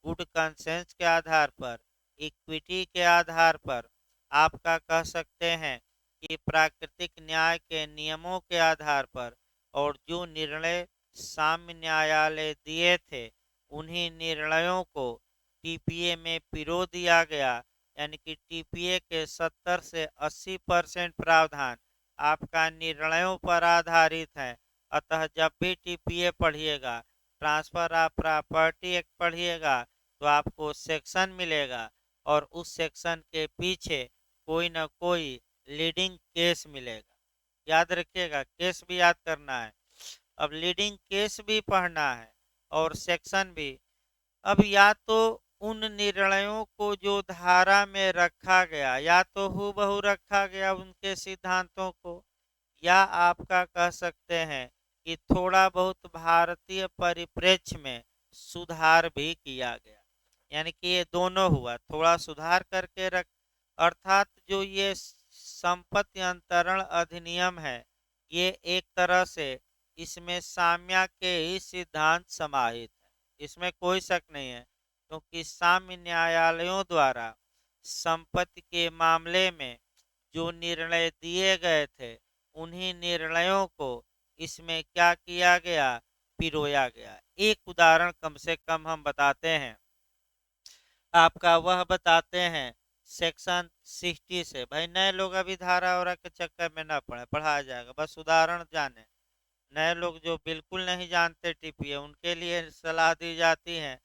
गुड कंसेंस के आधार पर, इक्विटी के आधार पर, आपका कह सकते हैं कि प्राकृतिक न्याय के नियमों के आधार पर। और जो निर्णय साम्य न्यायालय दिए थे उन्हीं निर्णयों को टीपीए में पिरो दिया गया, यानी कि टीपीए के 70 से 80% प्रावधान आपका निर्णयों पर आधारित है। अतः जब भी टीपीए पढ़िएगा, ट्रांसफर ऑफ प्रॉपर्टी एक्ट पढ़िएगा, तो आपको सेक्शन मिलेगा और उस सेक्शन के पीछे कोई ना कोई लीडिंग केस मिलेगा। याद रखिएगा, केस भी याद करना है। अब लीडिंग केस भी पढ़ना है और सेक्शन भी। अब या तो उन निर्णयों को जो धारा में रखा गया, या तो हूबहू रखा गया उनके सिद्धांतों को, या आपका कह सकते हैं कि थोड़ा बहुत भारतीय परिप्रेक्ष्य में सुधार भी किया गया। यानी कि ये दोनों हुआ, थोड़ा सुधार करके रख, अर्थात जो ये संपत्ति अंतरण अधिनियम है, ये एक तरह से इसमें साम्य के ही सिद्धांत समाहित है, इसमें कोई शक नहीं है। क्योंकि साम्य न्यायालयों द्वारा संपत्ति के मामले में जो निर्णय दिए गए थे, उन्हीं निर्णयों को इसमें क्या किया गया, पिरोया गया। एक उदाहरण कम से कम हम बताते हैं आपका, वह बताते हैं सेक्शन 60 से। भाई नए लोग अभी धारा और के चक्कर में न पड़े, पढ़ाया जाएगा, बस उदाहरण जाने। नए लोग जो बिल्कुल नहीं जानते टीपीए, उनके लिए सलाह दी जाती है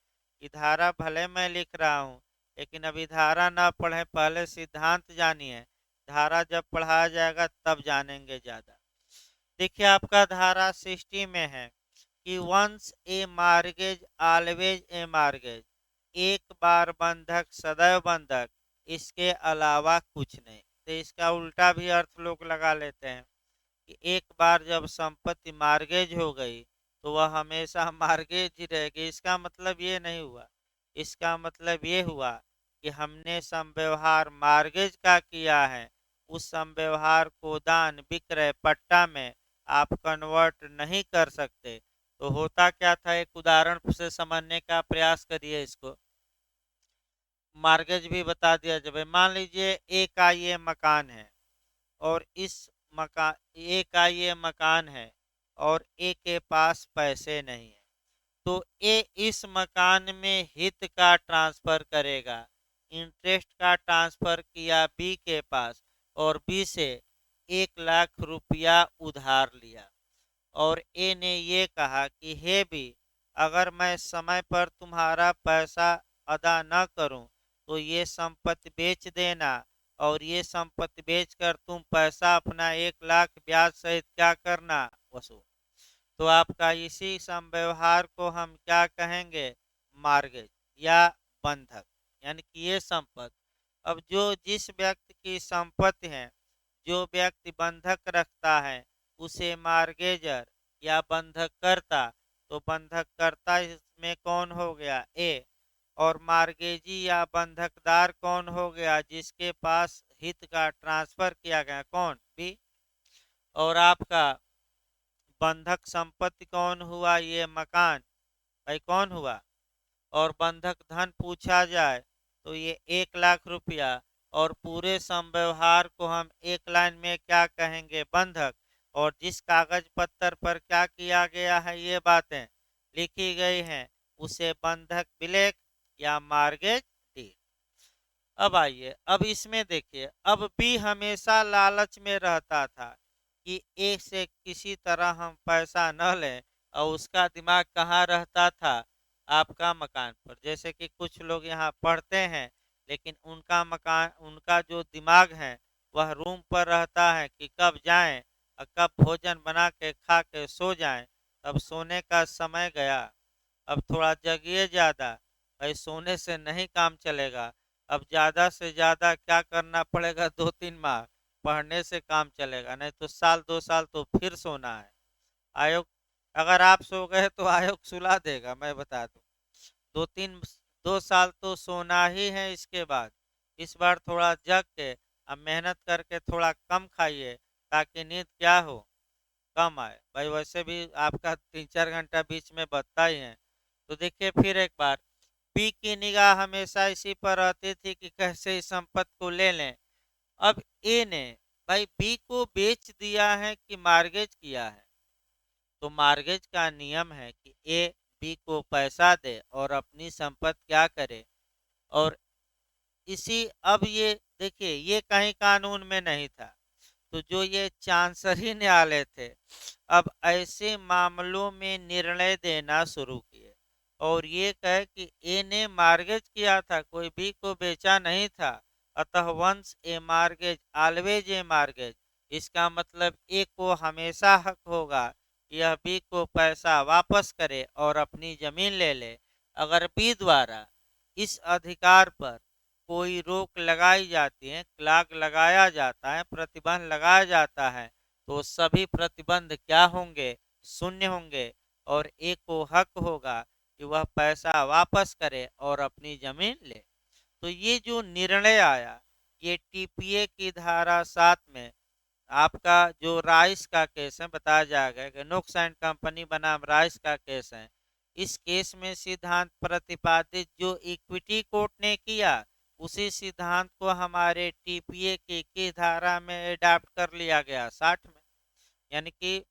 कि धारा भले मैं लिख रहा हूँ, लेकिन अभी धारा ना पढ़े, पहले सिद्धांत जानिए, धारा जब पढ़ाया जाएगा तब जानेंगे ज्यादा। देखिए आपका धारा 60 में है कि once a mortgage always a mortgage, एक बार बंधक सदैव बंधक, इसके अलावा कुछ नहीं। तो इसका उल्टा भी अर्थ लोग लगा लेते हैं कि एक बार जब संपत्ति मार्गेज हो गई तो वह हमेशा मार्गेज ही रहेगी। इसका मतलब ये नहीं हुआ, इसका मतलब ये हुआ कि हमने संव्यवहार मार्गेज का किया है, उस संव्यवहार को दान विक्रय पट्टा में आप कन्वर्ट नहीं कर सकते। तो होता क्या था, एक उदाहरण से समझने का प्रयास करिए इसको। मार्गेज भी बता दिया जब, मान लीजिए ए का ये मकान है और इस मकान, ए का ये मकान है और ए के पास पैसे नहीं है, तो ए इस मकान में हित का ट्रांसफर करेगा, इंटरेस्ट का ट्रांसफर किया बी के पास और बी से 1 लाख रुपया उधार लिया। और ए ने ये कहा कि हे बी, अगर मैं समय पर तुम्हारा पैसा अदा न करूं तो ये संपत्ति बेच देना, और ये संपत्ति बेचकर तुम पैसा अपना 1 लाख ब्याज सहित क्या करना, वसूल। तो आपका इसी संव्यवहार को हम क्या कहेंगे, मार्गेज या बंधक। यानी कि ये संपत्ति, अब जो जिस व्यक्ति की संपत्ति है, जो व्यक्ति बंधक रखता है, उसे मार्गेजर या बंधक करता। तो बंधक करता इसमें कौन हो गया, ए, और मार्गेजी या बंधकदार कौन हो गया, जिसके पास हित का ट्रांसफर किया गया, कौन, बी। और आपका बंधक संपत्ति कौन हुआ, ये मकान, भाई कौन हुआ। और बंधक धन पूछा जाए तो ये 1 लाख रुपया, और पूरे संव्यवहार को हम एक लाइन में क्या कहेंगे, बंधक। और जिस कागज पत्तर पर क्या किया गया है, ये बातें लिखी गई हैं, उसे बंधक विलेख या मार्गेज डीड। अब आइए, अब इसमें देखिए, अब बी हमेशा लालच में रहता था कि ए से किसी तरह हम पैसा न लें, और उसका दिमाग कहाँ रहता था, आपका मकान पर। जैसे कि कुछ लोग यहाँ पढ़ते हैं, लेकिन उनका मकान, उनका जो दिमाग है वह रूम पर रहता है कि कब जाएं और कब भोजन बना के खा के सो जाएं। अब सोने का समय गया, अब थोड़ा जगिए ज़्यादा, भाई सोने से नहीं काम चलेगा। अब ज़्यादा से ज़्यादा क्या करना पड़ेगा, 2-3 माह पढ़ने से काम चलेगा, नहीं तो साल 2 साल तो फिर सोना है। आयोग, अगर आप सो गए तो आयोग सुला देगा, मैं बता दूं। 2 साल तो सोना ही है। इसके बाद इस बार थोड़ा जग के, अब मेहनत करके थोड़ा कम खाइए, ताकि नींद क्या हो, कम आए। भाई वैसे भी आपका 3-4 घंटा बीच में बचता ही है। तो देखिए फिर एक बार, बी की निगाह हमेशा इसी पर रहती थी कि कैसे इस संपत्ति को ले लें। अब ए ने भाई बी को बेच दिया है कि मार्गेज किया है, तो मार्गेज का नियम है कि ए बी को पैसा दे और अपनी संपत्ति क्या करे। और इसी, अब ये देखिए, ये कहीं कानून में नहीं था, तो जो ये चांसरी न्यायालय थे, अब ऐसे मामलों में निर्णय देना शुरू किए और ये कहे कि ए ने मार्गेज किया था, कोई बी को बेचा नहीं था, अतः once a mortgage always a mortgage, इसका मतलब ए को हमेशा हक होगा यह बी को पैसा वापस करे और अपनी जमीन ले ले। अगर बी द्वारा इस अधिकार पर कोई रोक लगाई जाती है, क्लॉग लगाया जाता है, प्रतिबंध लगाया जाता है, तो सभी प्रतिबंध क्या होंगे? शून्य होंगे और ए को हक होगा कि वह पैसा वापस करे और अपनी जमीन ले। तो ये जो निर्णय आया ये टीपीए की धारा 7 में आपका जो राइस का केस है बताया जाएगा कि नुक्स एंड कंपनी बनाम राइस का केस है। इस केस में सिद्धांत प्रतिपादित जो इक्विटी कोर्ट ने किया उसी सिद्धांत को हमारे टीपीए की धारा में अडॉप्ट कर लिया गया 60 में। यानी कि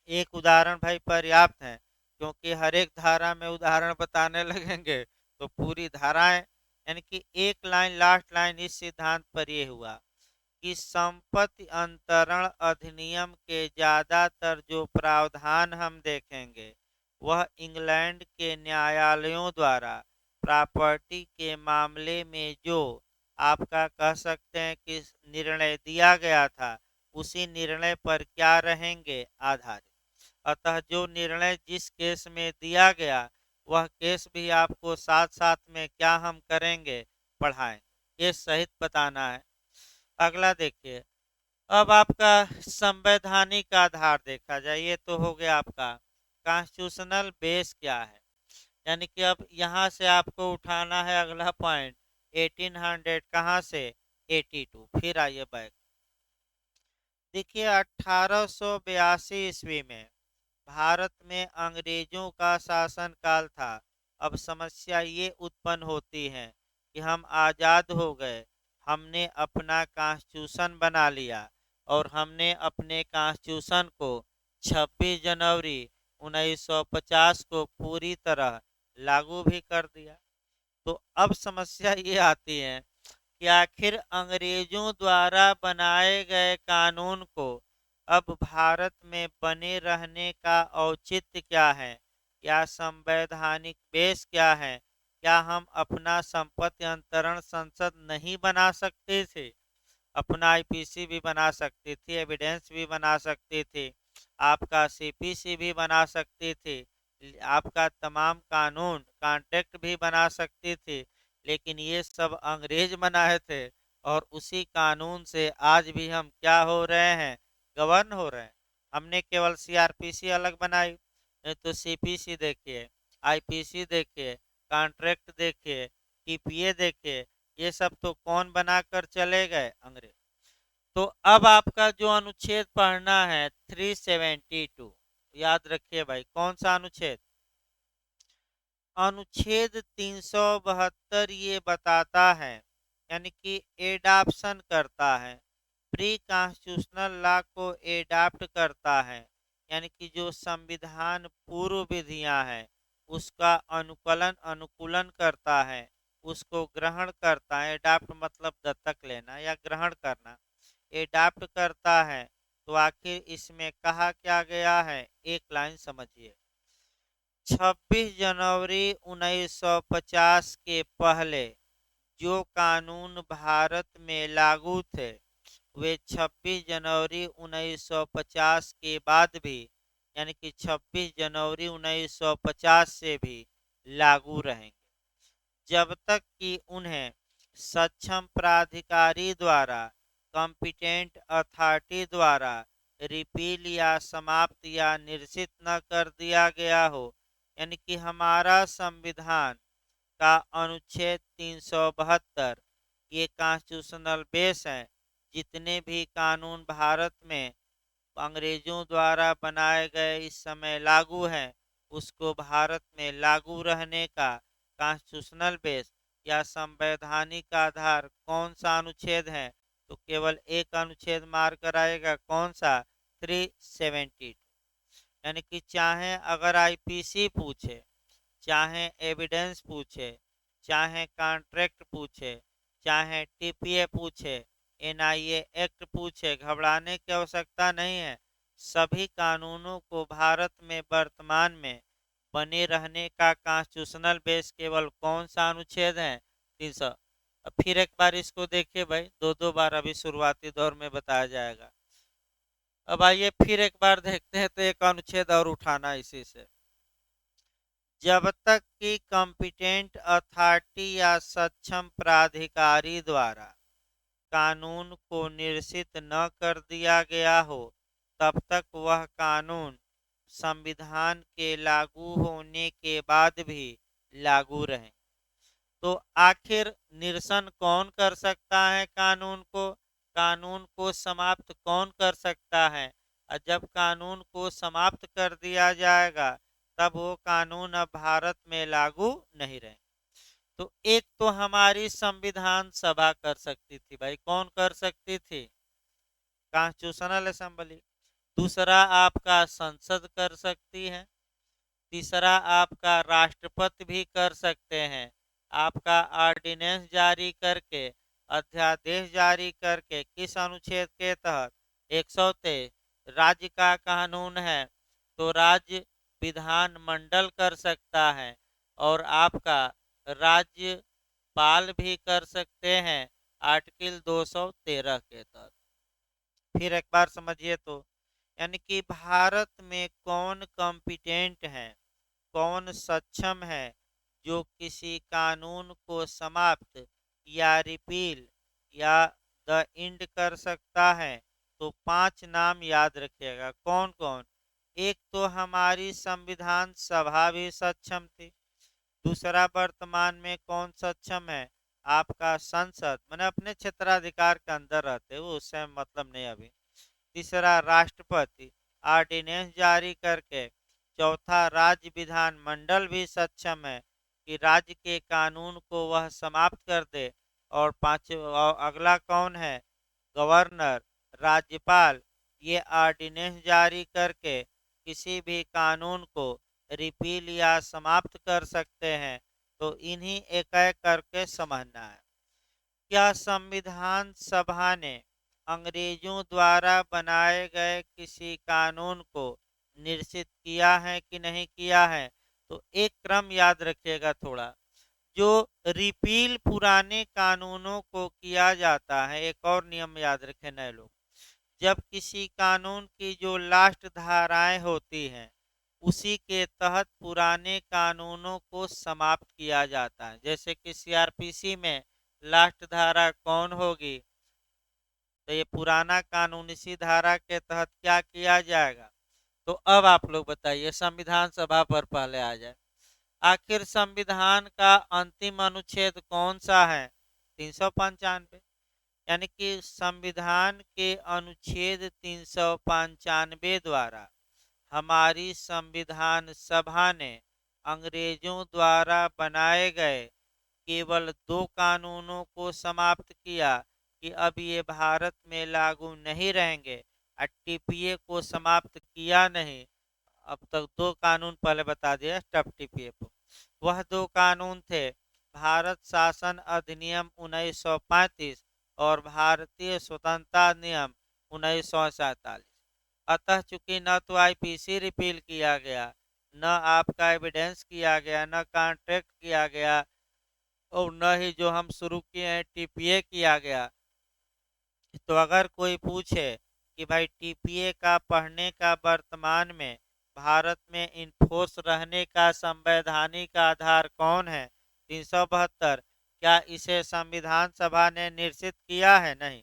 एक उदाहरण भाई पर्याप्त है, क्योंकि हर एक धारा में उदाहरण बताने लगेंगे तो पूरी धाराएं, यानी कि एक लाइन लास्ट लाइन इस सिद्धांत पर ये हुआ कि संपत्ति अंतरण अधिनियम के ज्यादातर जो प्रावधान हम देखेंगे वह इंग्लैंड के न्यायालयों द्वारा प्रॉपर्टी के मामले में जो आपका कह सकते हैं कि निर्णय दिया गया था उसी निर्णय पर क्या रहेंगे? आधारित। अतः जो निर्णय जिस केस में दिया गया वह केस भी आपको साथ साथ में क्या हम करेंगे? पढ़ाएं, केस सहित बताना है। अगला देखिए, अब आपका संवैधानिक आधार देखा जाए। ये तो हो गया आपका कॉन्स्टिट्यूशनल बेस क्या है, यानी कि अब यहाँ से आपको उठाना है अगला पॉइंट 1800 कहाँ से? 82। फिर आइए बैक, देखिए 1882 ईस्वी में भारत में अंग्रेजों का शासन काल था। अब समस्या ये उत्पन्न होती है कि हम आज़ाद हो गए, हमने अपना कॉन्स्टिट्यूशन बना लिया और हमने अपने कॉन्स्टिट्यूशन को 26 जनवरी 1950 को पूरी तरह लागू भी कर दिया। तो अब समस्या ये आती है कि आखिर अंग्रेजों द्वारा बनाए गए कानून को अब भारत में बने रहने का औचित्य क्या है? क्या संवैधानिक बेस क्या है? क्या हम अपना संपत्ति अंतरण संसद नहीं बना सकते थे? अपना आईपीसी भी बना सकती थी, एविडेंस भी बना सकती थी, आपका सीपीसी भी बना सकती थी, आपका तमाम कानून कॉन्ट्रैक्ट भी बना सकती थी, लेकिन ये सब अंग्रेज बनाए थे और उसी कानून से आज भी हम क्या हो रहे हैं? गवर्न हो रहे हैं। हमने केवल सीआरपीसी अलग बनाई, नहीं तो सीपीसी देखिए, आईपीसी देखिए, कॉन्ट्रैक्ट देखिए, टीपीए देखिए, ये सब तो कौन बनाकर चले गए? अंग्रेज। तो अब आपका जो अनुच्छेद पढ़ना है 372, याद रखिए भाई, कौन सा अनुच्छेद? अनुच्छेद 372 ये बताता है, यानी कि एडाप्शन करता है, प्री कॉन्स्टिट्यूशनल लॉ को एडाप्ट करता है, यानी कि जो संविधान पूर्व विधियां हैं उसका अनुकूलन करता है, उसको ग्रहण करता है। एडाप्ट मतलब दत्तक लेना या ग्रहण करना। एडाप्ट करता है तो आखिर इसमें कहा क्या गया है? एक लाइन समझिए, 26 जनवरी 1950 के पहले जो कानून भारत में लागू थे वे 26 जनवरी 1950 के बाद भी, यानी कि 26 जनवरी 1950 से भी लागू रहेंगे जब तक कि उन्हें सक्षम प्राधिकारी द्वारा, कॉम्पिटेंट अथॉरिटी द्वारा रिपील या समाप्त या निरसित न कर दिया गया हो। यानी कि हमारा संविधान का अनुच्छेद 372 ये कॉन्स्टिट्यूशनल बेस है। जितने भी कानून भारत में अंग्रेजों द्वारा बनाए गए इस समय लागू हैं, उसको भारत में लागू रहने का कॉन्स्टिट्यूशनल बेस या संवैधानिक आधार कौन सा अनुच्छेद है? तो केवल एक अनुच्छेद मार कर आएगा, कौन सा? 372। यानी कि चाहे अगर आईपीसी पूछे, चाहे एविडेंस पूछे, चाहे कॉन्ट्रैक्ट पूछे, चाहे टीपीए पूछे, एनआईए एक्ट पूछे, घबराने की आवश्यकता नहीं है। सभी कानूनों को भारत में वर्तमान में बने रहने का कॉन्स्टिट्यूशनल बेस केवल कौन सा अनुच्छेद है? 300। अब फिर एक बार इसको देखिए भाई, दो दो बार अभी शुरुआती दौर में बताया जाएगा। अब आइए फिर एक बार देखते हैं, तो एक अनुच्छेद और उठाना इसी से। जब तक कि कॉम्पिटेंट अथॉरिटी या सक्षम प्राधिकारी द्वारा कानून को निरसित न कर दिया गया हो, तब तक वह कानून संविधान के लागू होने के बाद भी लागू रहे। तो आखिर निरसन कौन कर सकता है कानून को? कानून को समाप्त कौन कर सकता है? और जब कानून को समाप्त कर दिया जाएगा, तब वो कानून अब भारत में लागू नहीं रहे। तो एक तो हमारी संविधान सभा कर सकती थी भाई, कौन कर सकती थी? Constitutional assembly. दूसरा आपका संसद कर सकती है। तीसरा आपका राष्ट्रपति भी कर सकते हैं। आपका ऑर्डिनेंस जारी करके, अध्यादेश जारी करके, किस अनुच्छेद के तहत? 123। राज्य का कानून है तो राज्य विधानमंडल कर सकता है, और आपका राज्यपाल भी कर सकते हैं आर्टिकल 213 के तहत। फिर एक बार समझिए तो, यानी कि भारत में कौन कॉम्पिटेंट है, कौन सक्षम है जो किसी कानून को समाप्त या रिपील या द इंड कर सकता है? तो 5 नाम याद रखिएगा। कौन कौन? एक तो हमारी संविधान सभा भी सक्षम थी। दूसरा वर्तमान में कौन सक्षम है? आपका संसद, मैंने अपने क्षेत्राधिकार के अंदर रहते वो, उससे मतलब नहीं अभी। तीसरा राष्ट्रपति ऑर्डिनेंस जारी करके। चौथा राज्य विधानमंडल भी सक्षम है कि राज्य के कानून को वह समाप्त कर दे। और अगला कौन है? गवर्नर, राज्यपाल, ये ऑर्डिनेंस जारी करके किसी भी कानून को रिपील या समाप्त कर सकते हैं। तो इन्हीं एक एक करके समझना है। क्या संविधान सभा ने अंग्रेजों द्वारा बनाए गए किसी कानून को निरसित किया है कि नहीं किया है? तो एक क्रम याद रखिएगा थोड़ा। जो रिपील पुराने कानूनों को किया जाता है, एक और नियम याद रखें नए लोग। जब किसी कानून की जो लास्ट धाराएं होती हैं, उसी के तहत पुराने कानूनों को समाप्त किया जाता है। जैसे कि सीआरपीसी में लास्ट धारा कौन होगी? तो ये पुराना कानून, इसी धारा के तहत क्या किया जाएगा? तो अब आप लोग बताइए, संविधान सभा पर पहले आ जाए। आखिर संविधान का अंतिम अनुच्छेद कौन सा है? 395। यानी कि संविधान के अनुच्छेद 395 द्वारा हमारी संविधान सभा ने अंग्रेजों द्वारा बनाए गए केवल 2 कानूनों को समाप्त किया कि अब ये भारत में लागू नहीं रहेंगे। और टीपीए को समाप्त किया नहीं। अब तक 2 कानून पहले बता दिया तब टीपीए को। वह 2 कानून थे भारत शासन अधिनियम 1935 और भारतीय स्वतंत्रता अधिनियम 1947। अतः चूंकि न तो आईपीसी रिपील किया गया, न आपका एविडेंस किया गया, न कॉन्ट्रैक्ट किया गया, और न ही जो हम शुरू किए हैं टीपीए किया गया। तो अगर कोई पूछे कि भाई टीपीए का पढ़ने का वर्तमान में भारत में इन्फोर्स रहने का संवैधानिक आधार कौन है? 372। क्या इसे संविधान सभा ने निश्चित किया है? नहीं।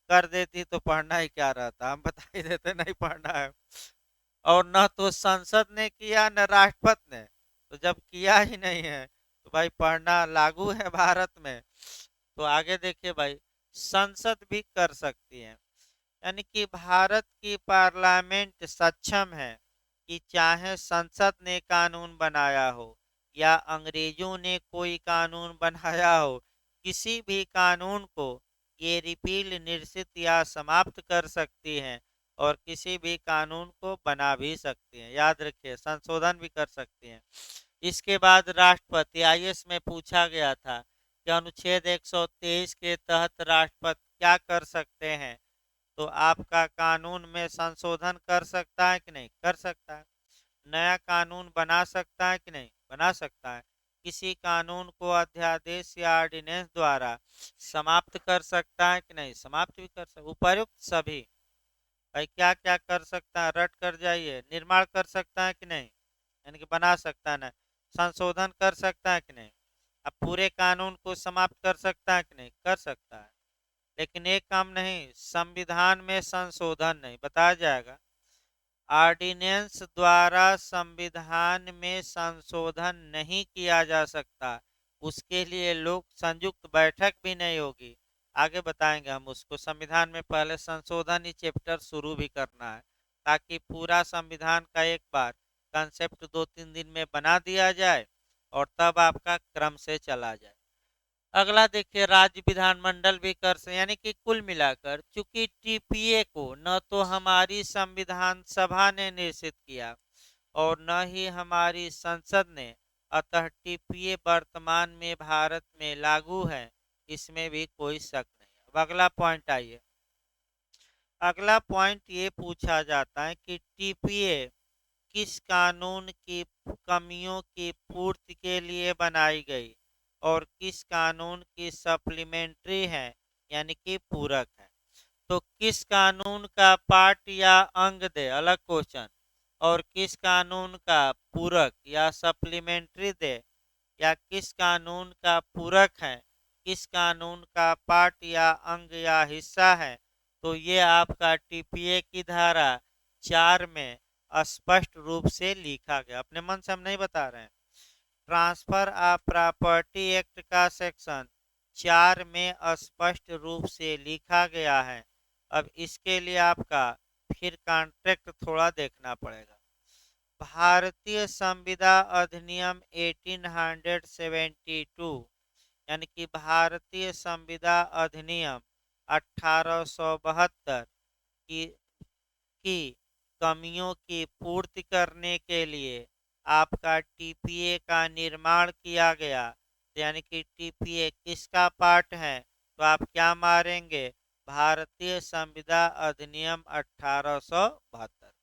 कर देती तो पढ़ना ही क्या रहता, हम बता ही देते नहीं पढ़ना है। और न तो संसद ने किया न राष्ट्रपति ने। तो जब किया ही नहीं है तो भाई पढ़ना लागू है भारत में। तो आगे देखिए भाई, संसद भी कर सकती है। यानी कि भारत की पार्लियामेंट सक्षम है कि चाहे संसद ने कानून बनाया हो या अंग्रेजों ने कोई कानून बनाया हो, किसी भी कानून को ये रिपील, निरसित या समाप्त कर सकती हैं, और किसी भी कानून को बना भी सकती हैं। याद रखिए, संशोधन भी कर सकती हैं। इसके बाद राष्ट्रपति, आईएएस में पूछा गया था कि अनुच्छेद 123 के तहत राष्ट्रपति क्या कर सकते हैं? तो आपका कानून में संशोधन कर सकता है कि नहीं? कर सकता है। नया कानून बना सकता है कि नहीं? बना सकता है। किसी कानून को अध्यादेश या ऑर्डिनेंस द्वारा समाप्त कर सकता है कि नहीं? समाप्त भी कर सकता। उपर्युक्त सभी भाई क्या क्या कर सकता है, रट कर जाइए। निर्माण कर सकता है कि नहीं, यानी कि बना सकता है ना। संशोधन कर सकता है कि नहीं। अब पूरे कानून को समाप्त कर सकता है कि नहीं, कर सकता है। लेकिन एक काम नहीं, संविधान में संशोधन नहीं, बताया जाएगा। ऑर्डिनेंस द्वारा संविधान में संशोधन नहीं किया जा सकता, उसके लिए लोक संयुक्त बैठक भी नहीं होगी। आगे बताएंगे हम उसको। संविधान में पहले संशोधन ही चैप्टर शुरू भी करना है, ताकि पूरा संविधान का एक बार कंसेप्ट 2-3 दिन में बना दिया जाए और तब आपका क्रम से चला जाए। अगला देखिए, राज्य विधानमंडल भी कर से, यानी कि कुल मिलाकर चूंकि टीपीए को न तो हमारी संविधान सभा ने निश्चित किया और न ही हमारी संसद ने, अतः टीपीए वर्तमान में भारत में लागू है, इसमें भी कोई शक नहीं। अब अगला पॉइंट आइए। अगला पॉइंट ये पूछा जाता है कि टीपीए किस कानून की कमियों की पूर्ति के लिए बनाई गई और किस कानून की सप्लीमेंट्री है, यानी कि पूरक है। तो किस कानून का पार्ट या अंग दे, अलग क्वेश्चन, और किस कानून का पूरक या सप्लीमेंट्री दे, या किस कानून का पूरक है, किस कानून का पार्ट या अंग या हिस्सा है। तो ये आपका टीपीए की धारा 4 में स्पष्ट रूप से लिखा गया, अपने मन से हम नहीं बता रहे हैं। ट्रांसफर ऑफ प्रॉपर्टी एक्ट का सेक्शन 4 में स्पष्ट रूप से लिखा गया है। अब इसके लिए आपका फिर कॉन्ट्रैक्ट थोड़ा देखना पड़ेगा। भारतीय संविदा अधिनियम 1872, यानी कि भारतीय संविदा अधिनियम 1872 की कमियों की पूर्ति करने के लिए आपका टीपीए का निर्माण किया गया। यानी कि टीपीए किसका पार्ट है, तो आप क्या मारेंगे, भारतीय संविदा अधिनियम 1872।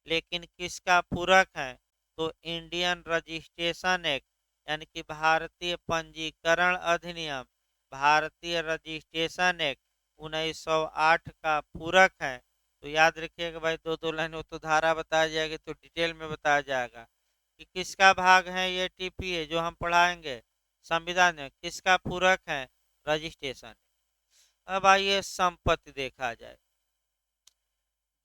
लेकिन किसका पूरक है, तो इंडियन रजिस्ट्रेशन एक्ट, यानी कि भारतीय पंजीकरण अधिनियम, भारतीय रजिस्ट्रेशन एक्ट 1908 का पूरक है। तो याद रखिएगा भाई, दो दो लाइन, वो तो धारा बताया जाएगी तो डिटेल में बताया जाएगा कि किसका भाग है ये टीपीए जो हम पढ़ाएंगे संविधान में, किसका पूरक है, रजिस्ट्रेशन। अब आइए संपत्ति देखा जाए।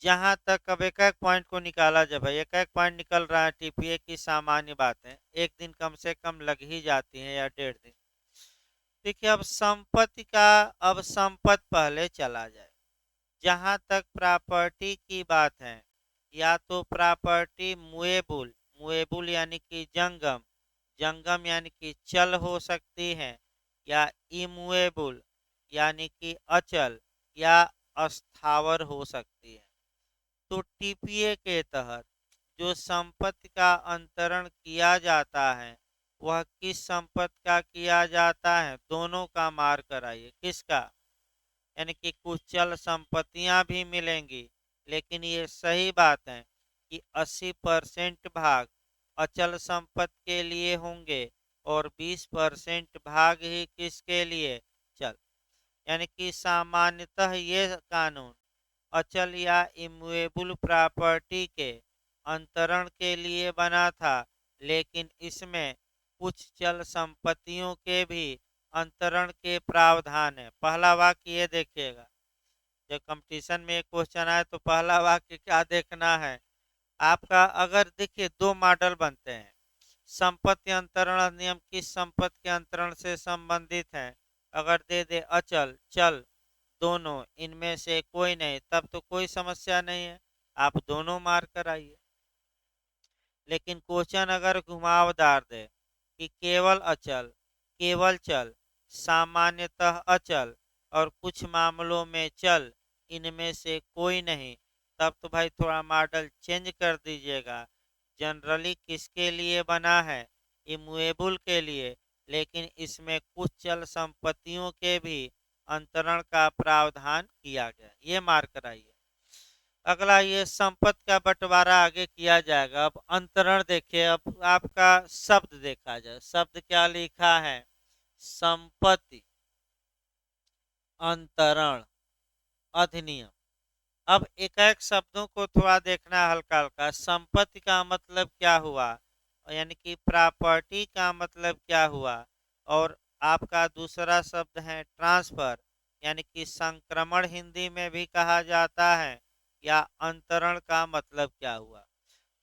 जहां तक अब एक एक पॉइंट को निकाला जाए भाई, एक एक पॉइंट निकल रहा है टीपीए की सामान्य बातें, एक दिन कम से कम लग ही जाती है या 1.5 दिन। देखिए अब संपत्ति का, अब संपत्ति पहले चला जाए। जहां तक प्रॉपर्टी की बात है, या तो प्रॉपर्टी मुएबुल, मुएबुल यानी कि जंगम, जंगम यानी कि चल हो सकती है, या इमुएबुल यानी कि अचल या अस्थावर हो सकती है। तो टीपीए के तहत जो संपत्ति का अंतरण किया जाता है, वह किस संपत्ति का किया जाता है, दोनों का मार कराइए, किसका, यानी कि कुछ चल संपत्तियां भी मिलेंगी, लेकिन ये सही बात है कि 80% भाग अचल संपत्ति के लिए होंगे और 20% भाग ही किसके लिए, चल। यानी कि सामान्यतः ये कानून अचल या इमूवेबल प्रॉपर्टी के अंतरण के लिए बना था, लेकिन इसमें कुछ चल संपत्तियों के भी अंतरण के प्रावधान है। पहला वाक्य ये देखिएगा, जब कंपटीशन में एक क्वेश्चन आए तो पहला वाक्य क्या देखना है आपका। अगर देखिए दो मॉडल बनते हैं, संपत्ति अंतरण अधिनियम किस संपत्ति के अंतरण से संबंधित है, अगर दे दे अचल चल दोनों, इनमें से कोई नहीं, तब तो कोई समस्या नहीं है, आप दोनों मार कर आइए। लेकिन क्वेश्चन अगर घुमावदार दे कि केवल अचल, केवल चल, सामान्यतः अचल और कुछ मामलों में चल, इनमें से कोई नहीं, तब तो भाई थोड़ा मॉडल चेंज कर दीजिएगा। जनरली किसके लिए बना है, इमूवेबल के लिए, लेकिन इसमें कुछ चल संपत्तियों के भी अंतरण का प्रावधान किया गया, ये मार कराइए। अगला ये संपत्ति का बंटवारा आगे किया जाएगा। अब अंतरण देखिए, अब आपका शब्द देखा जाए, शब्द क्या लिखा है, संपत्ति अंतरण अधिनियम। अब एक एक शब्दों को थोड़ा देखना हल्का हल्का। संपत्ति का मतलब क्या हुआ, यानी कि प्रॉपर्टी का मतलब क्या हुआ। और आपका दूसरा शब्द है ट्रांसफर, यानी कि संक्रमण हिंदी में भी कहा जाता है, या अंतरण का मतलब क्या हुआ।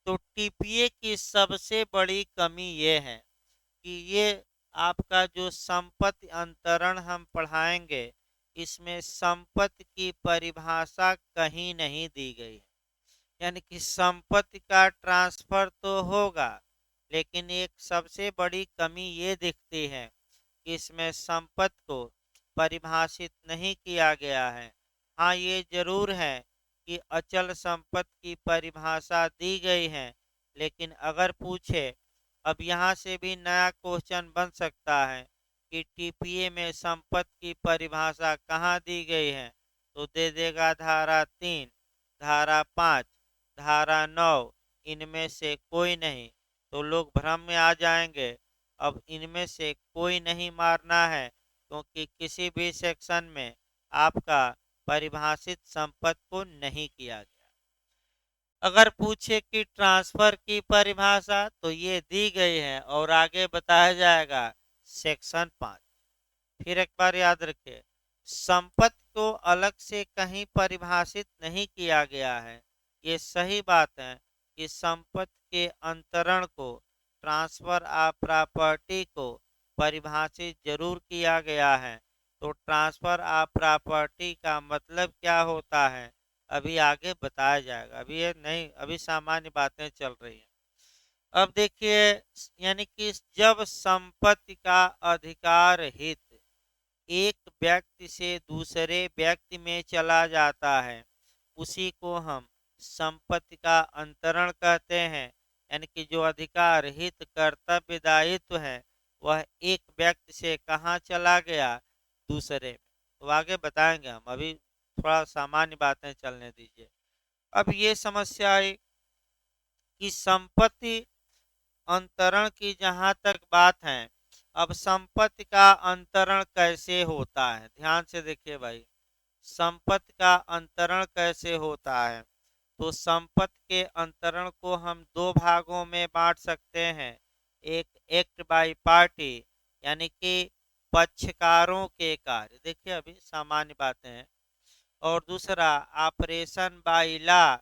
तो टीपीए की सबसे बड़ी कमी ये है कि ये आपका जो संपत्ति अंतरण हम पढ़ाएंगे, इसमें संपत्ति की परिभाषा कहीं नहीं दी गई है। यानी कि संपत्ति का ट्रांसफर तो होगा, लेकिन एक सबसे बड़ी कमी ये दिखती है कि इसमें संपत्ति को परिभाषित नहीं किया गया है। हाँ, ये जरूर है कि अचल संपत्ति की परिभाषा दी गई है, लेकिन अगर पूछे, अब यहाँ से भी नया क्वेश्चन बन सकता है कि टीपीए में संपत्ति की परिभाषा कहाँ दी गई है, तो दे देगा धारा 3, धारा 5, धारा 9, इनमें से कोई नहीं। तो लोग भ्रम में आ जाएंगे। अब इनमें से कोई नहीं मारना है, क्योंकि किसी भी सेक्शन में आपका परिभाषित संपत्ति को नहीं किया गया। अगर पूछे कि ट्रांसफर की परिभाषा, तो ये दी गई है और आगे बताया जाएगा सेक्शन 5। फिर एक बार याद रखिए, संपत्ति को अलग से कहीं परिभाषित नहीं किया गया है। ये सही बात है कि संपत्ति के अंतरण को, ट्रांसफर ऑफ प्रॉपर्टी को परिभाषित जरूर किया गया है। तो ट्रांसफर ऑफ प्रॉपर्टी का मतलब क्या होता है, अभी आगे बताया जाएगा। अभी ये नहीं, अभी सामान्य बातें चल रही हैं। अब देखिए, यानी कि जब संपत्ति का अधिकार हित एक व्यक्ति से दूसरे व्यक्ति में चला जाता है, उसी को हम संपत्ति का अंतरण कहते हैं। यानी कि जो अधिकार हित कर्तव्य दायित्व है, वह एक व्यक्ति से कहाँ चला गया, दूसरे में। तो आगे बताएंगे हम, अभी थोड़ा सामान्य बातें चलने दीजिए। अब ये समस्या आई कि संपत्ति अंतरण की जहां तक बात है, अब संपत्ति का अंतरण कैसे होता है, ध्यान से देखिए भाई। संपत्ति का अंतरण कैसे होता है, तो संपत्ति के अंतरण को हम दो भागों में बांट सकते हैं। एक एक्ट बाय पार्टी, यानी कि पक्षकारों के कार्य, देखिए अभी सामान्य बातें हैं। और दूसरा ऑपरेशन बाय लॉ,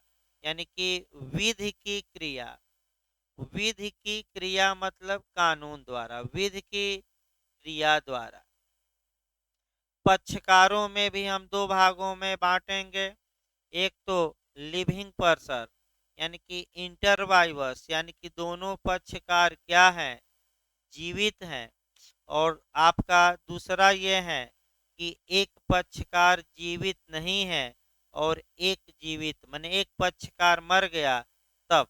यानी कि विधि की क्रिया। विधि की क्रिया मतलब कानून द्वारा, विधि की क्रिया द्वारा। पक्षकारों में भी हम दो भागों में बांटेंगे। एक तो लिविंग पर्सन, यानी कि इंटरवाइवर्स, यानी कि दोनों पक्षकार क्या हैं, जीवित हैं। और आपका दूसरा ये है कि एक पक्षकार जीवित नहीं है और एक जीवित, माने एक पक्षकार मर गया तब।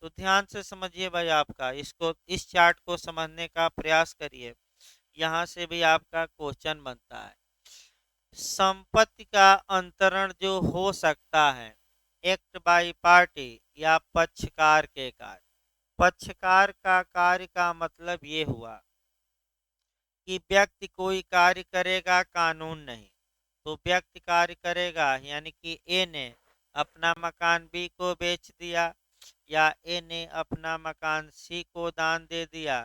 तो ध्यान से समझिए भाई, आपका इसको, इस चार्ट को समझने का प्रयास करिए, यहाँ से भी आपका क्वेश्चन बनता है। संपत्ति का अंतरण जो हो सकता है एक्ट बाय पार्टी या पक्षकार के कार्य। पक्षकार का कार्य का मतलब ये हुआ कि व्यक्ति कोई कार्य करेगा, कानून नहीं। तो व्यक्ति कार्य करेगा, यानी कि ए ने अपना मकान बी को बेच दिया, या ए ने अपना मकान सी को दान दे दिया,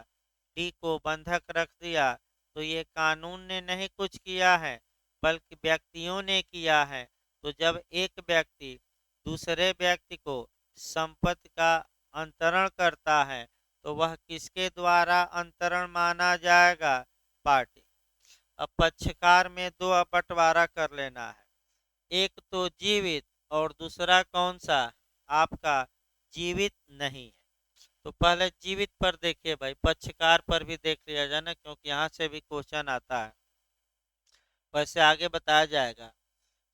डी को बंधक रख दिया। तो ये कानून ने नहीं कुछ किया है, बल्कि व्यक्तियों ने किया है। तो जब एक व्यक्ति दूसरे व्यक्ति को संपत्ति का अंतरण करता है, तो वह किसके द्वारा अंतरण माना जाएगा, पार्टी। अब पक्षकार में दो बंटवारा कर लेना है, एक तो जीवित और दूसरा कौन सा, आपका जीवित नहीं है। तो पहले जीवित पर देखिए भाई, पक्षकार पर भी देख लिया जाए ना, क्योंकि यहाँ से भी क्वेश्चन आता है, वैसे आगे बताया जाएगा।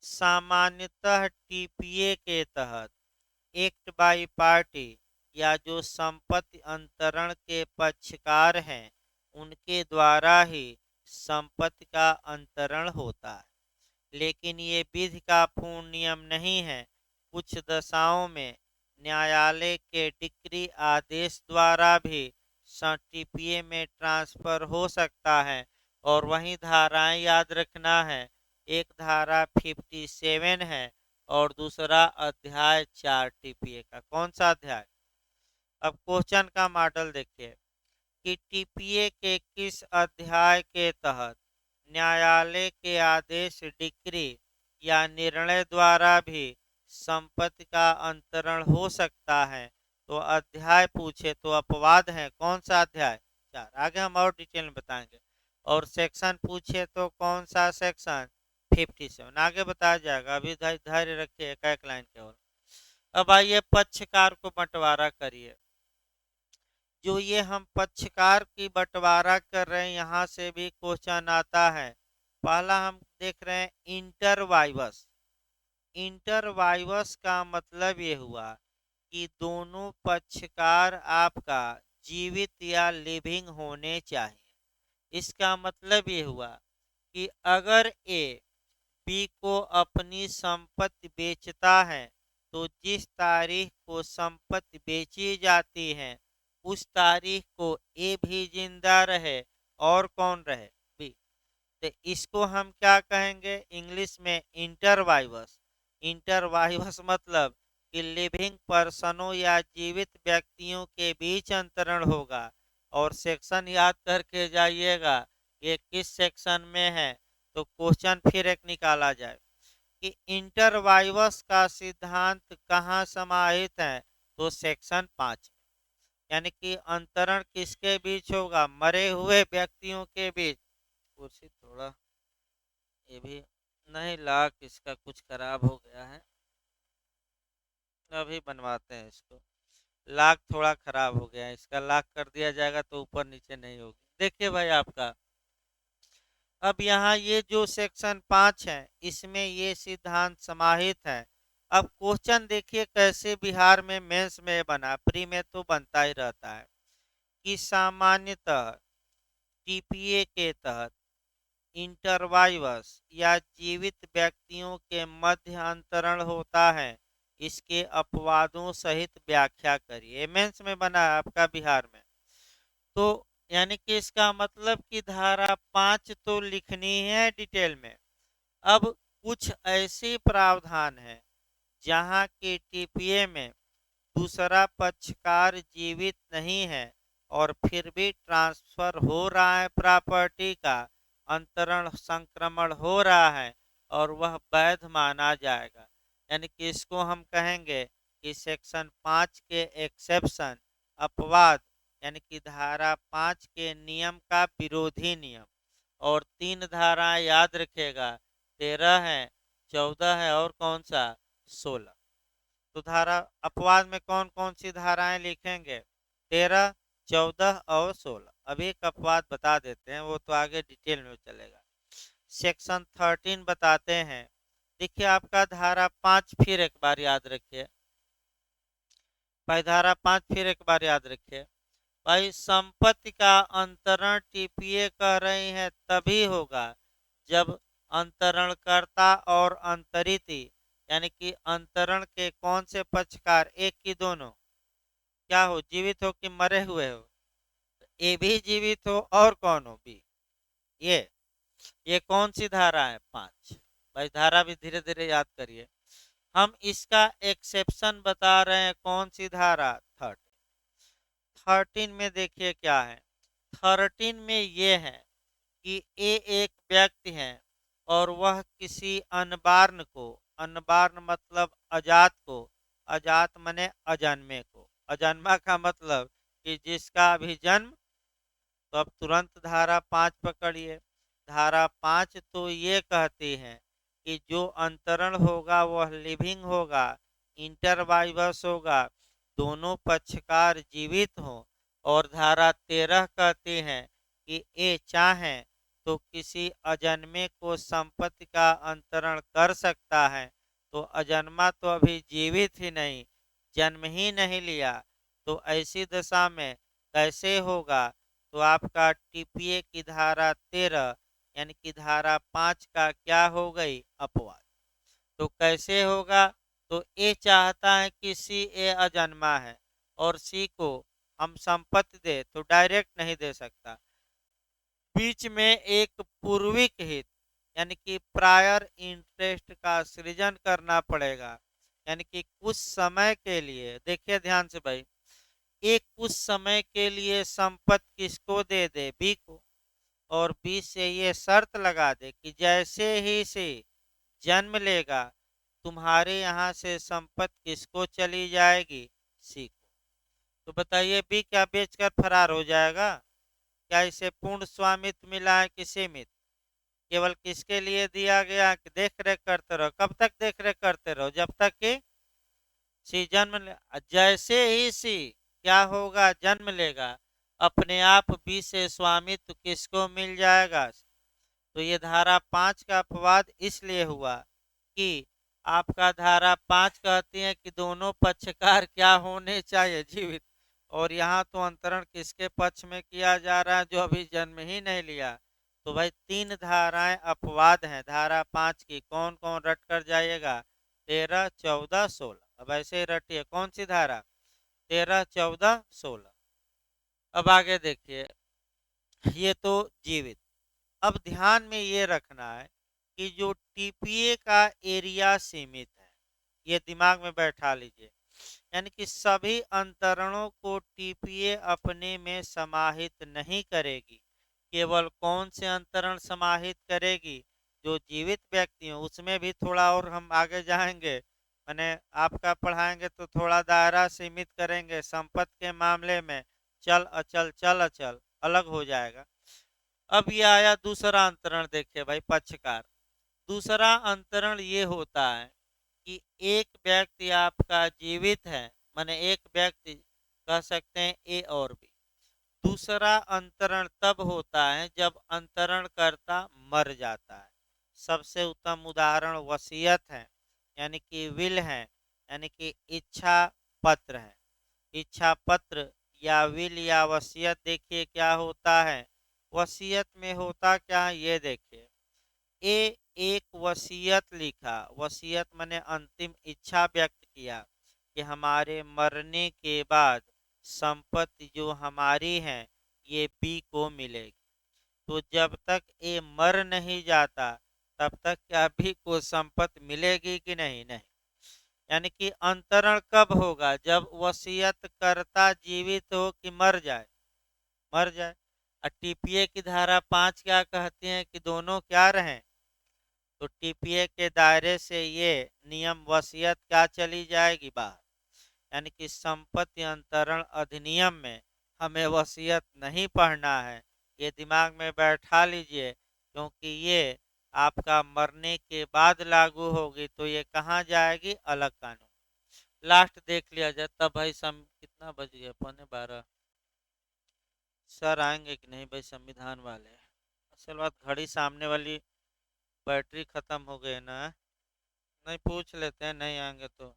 सामान्यतः टीपीए के तहत एक्ट बाय पार्टी या जो संपत्ति अंतरण के पक्षकार हैं, उनके द्वारा ही संपत्ति का अंतरण होता है। लेकिन ये विधि का पूर्ण नियम नहीं है। कुछ दशाओं में न्यायालय के डिक्री आदेश द्वारा भी टीपीए में ट्रांसफर हो सकता है। और वही धाराएं याद रखना है, एक धारा 57 है और दूसरा अध्याय 4 टीपीए का। कौन सा अध्याय? अब क्वेश्चन का मॉडल देखिए कि टीपीए के किस अध्याय के तहत न्यायालय के आदेश, डिक्री या निर्णय द्वारा भी संपत्ति का अंतरण हो सकता है। तो अध्याय पूछे तो अपवाद है, कौन सा अध्याय? 4। आगे हम और डिटेल में बताएंगे। और सेक्शन पूछे तो कौन सा सेक्शन? 57। आगे बताया जाएगा, अभी धैर्य रखिए, एक एक लाइन केवल। अब आइए पक्षकार को बंटवारा करिए। जो ये हम पक्षकार की बंटवारा कर रहे हैं, यहाँ से भी क्वेश्चन आता है। पहला हम देख रहे हैं इंटरवाइवस। इंटरवाइवस का मतलब ये हुआ कि दोनों पक्षकार आपका जीवित या लिविंग होने चाहिए। इसका मतलब ये हुआ कि अगर ए बी को अपनी संपत्ति बेचता है तो जिस तारीख को संपत्ति बेची जाती है उस तारीख को ए भी जिंदा रहे और कौन रहे? बी। तो इसको हम क्या कहेंगे इंग्लिश में? इंटरवाइवस। इंटरवाइवस मतलब कि लिविंग पर्सनों या जीवित व्यक्तियों के बीच अंतरण होगा। और सेक्शन याद करके जाइएगा ये किस सेक्शन में है, तो क्वेश्चन फिर एक निकाला जाए कि इंटरवाइवस का सिद्धांत कहाँ समाहित है, तो सेक्शन 5 में। यानी कि अंतरण किसके बीच होगा? मरे हुए व्यक्तियों के बीच। कुर्सी थोड़ा ये भी नहीं, लाख इसका कुछ खराब हो गया है, अभी बनवाते हैं इसको। लाख थोड़ा खराब हो गया है, इसका लाख कर दिया जाएगा तो ऊपर नीचे नहीं होगी। देखिए भाई आपका, अब यहाँ ये जो सेक्शन 5 है इसमें ये सिद्धांत समाहित है। अब क्वेश्चन देखिए कैसे बिहार में मेंस में बना, प्री में तो बनता ही रहता है कि सामान्यतः टीपीए के तहत इंटरवाइवस या जीवित व्यक्तियों के मध्य अंतरण होता है। इसके अपवादों सहित व्याख्या करिए। मेंस में बना है आपका बिहार में। तो यानी कि इसका मतलब कि धारा 5 तो लिखनी है डिटेल में। अब कुछ ऐसे प्रावधान है जहां के टीपीए में दूसरा पक्षकार जीवित नहीं है और फिर भी ट्रांसफर हो रहा है, प्रॉपर्टी का अंतरण संक्रमण हो रहा है और वह वैध माना जाएगा। यानी कि इसको हम कहेंगे कि सेक्शन 5 के एक्सेप्शन, अपवाद, यानी कि धारा 5 के नियम का विरोधी नियम। और 3 धाराएं याद रखेगा, 13 है, 14 है और कौन सा? 16। तो धारा अपवाद में कौन कौन सी धाराएं लिखेंगे? 13, 14 और 16। अब एक अपवाद बता देते हैं, वो तो आगे डिटेल में चलेगा। सेक्शन 13 बताते हैं। देखिए आपका धारा 5 फिर एक बार याद रखिए भाई, धारा 5 फिर एक बार याद रखिए भाई। संपत्ति का अंतरण टीपीए कह रही है तभी होगा जब अंतरणकर्ता और अंतरित, यानी कि अंतरण के कौन से पक्षकार, एक की दोनों, क्या हो? जीवित हो कि मरे हुए हो? ए भी जीवित हो और कौन हो? बी। ये कौन सी धारा है? 5। भाई धारा भी धीरे धीरे याद करिए। हम इसका एक्सेप्शन बता रहे हैं, कौन सी धारा? 13 में देखिए क्या है। 13 में ये है कि ए एक व्यक्ति है और वह किसी अनबार्न को, अनबार्न मतलब अजात को, अजात मने अजन्मे को, अजन्मा का मतलब कि जिसका अभी जन्म। तो अब तुरंत धारा 5 पकड़िए। धारा 5 तो ये कहती है कि जो अंतरण होगा वह लिविंग होगा, इंटरवाइवस होगा, दोनों पक्षकार जीवित हों। और धारा 13 कहती है कि ए चाहे तो किसी अजन्मे को संपत्ति का अंतरण कर सकता है। तो अजन्मा तो अभी जीवित ही नहीं, जन्म ही नहीं लिया, तो ऐसी दशा में कैसे होगा? तो आपका टीपीए की धारा 13 यानी कि धारा 5 का क्या हो गई? अपवाद। तो कैसे होगा? तो ए चाहता है कि सी ए अजन्मा है और सी को हम संपत्ति दे तो डायरेक्ट नहीं दे सकता, बीच में एक पूर्विक हित यानी कि प्रायर इंटरेस्ट का का सृजन करना पड़ेगा। यानी कि कुछ समय के लिए, देखिए ध्यान से भाई, एक कुछ समय के लिए संपत्ति किसको दे दे, बी को, और बी से ये शर्त लगा दे कि जैसे ही से जन्म लेगा तुम्हारे यहाँ से संपत्ति किसको चली जाएगी, सी को। तो बताइए बी क्या बेचकर फरार हो जाएगा? क्या इसे पूर्ण स्वामित्व मिला है कि सीमित? केवल किसके लिए दिया गया कि देख रेख करते रहो। कब तक देख रेख करते रहो? जब तक कि सी जन्म ले। जैसे ही सी क्या होगा, जन्म लेगा, अपने आप बी से स्वामित्व किसको मिल जाएगा? तो ये धारा 5 का अपवाद इसलिए हुआ कि आपका धारा 5 कहती है कि दोनों पक्षकार क्या होने चाहिए, जीवित। और यहाँ तो अंतरण किसके पक्ष में किया जा रहा है, जो अभी जन्म ही नहीं लिया। तो भाई 3 धाराएं अपवाद हैं धारा 5 की। कौन कौन रट कर जाइएगा? 13, 14, 16। अब ऐसे ही रटिए, कौन सी धारा? 13, 14, 16। अब आगे देखिए, ये तो जीवित। अब ध्यान में ये रखना है कि जो टीपीए का एरिया सीमित है, ये दिमाग में बैठा लीजिए। यानी कि सभी अंतरणों को टीपीए अपने में समाहित नहीं करेगी। केवल कौन से अंतरण समाहित करेगी? जो जीवित व्यक्ति हो। उसमें भी थोड़ा और हम आगे जाएंगे, मैंने आपका पढ़ाएंगे तो थोड़ा दायरा सीमित करेंगे। संपत्ति के मामले में चल अचल, चल अचल अलग हो जाएगा। अब ये आया दूसरा अंतरण। देखिए भाई पक्षकार, दूसरा अंतरण ये होता है कि एक व्यक्ति आपका जीवित है, माने एक व्यक्ति, कह सकते हैं ए और बी। दूसरा अंतरण तब होता है जब अंतरणकर्ता मर जाता है। सबसे उत्तम उदाहरण वसीयत है, यानी कि विल है, यानी कि इच्छा पत्र है। इच्छा पत्र या विल या वसीयत, देखिए क्या होता है। वसीयत में होता क्या है ये देखिए। ए एक वसीयत लिखा, वसीयत मैंने अंतिम इच्छा व्यक्त किया कि हमारे मरने के बाद संपत्ति जो हमारी है ये बी को मिलेगी। तो जब तक ए मर नहीं जाता तब तक क्या बी को संपत्ति मिलेगी कि नहीं? नहीं। यानी कि अंतरण कब होगा? जब वसीयत करता जीवित हो कि मर जाए? मर जाए। और टीपीए की धारा 5 क्या कहती है कि दोनों क्या रहें? तो टीपीए के दायरे से ये नियम वसीयत क्या चली जाएगी? बाहर। यानी कि संपत्ति अंतरण अधिनियम में हमें वसीयत नहीं पढ़ना है, ये दिमाग में बैठा लीजिए, क्योंकि ये आपका मरने के बाद लागू होगी। तो ये कहाँ जाएगी? अलग कानून। लास्ट देख लिया जाए तब भाई। कितना बज गया? 11:15। सर आएंगे कि नहीं भाई? संविधान वाले। असल बात घड़ी सामने वाली बैटरी खत्म हो गई ना। नहीं, पूछ लेते हैं, नहीं आएंगे तो।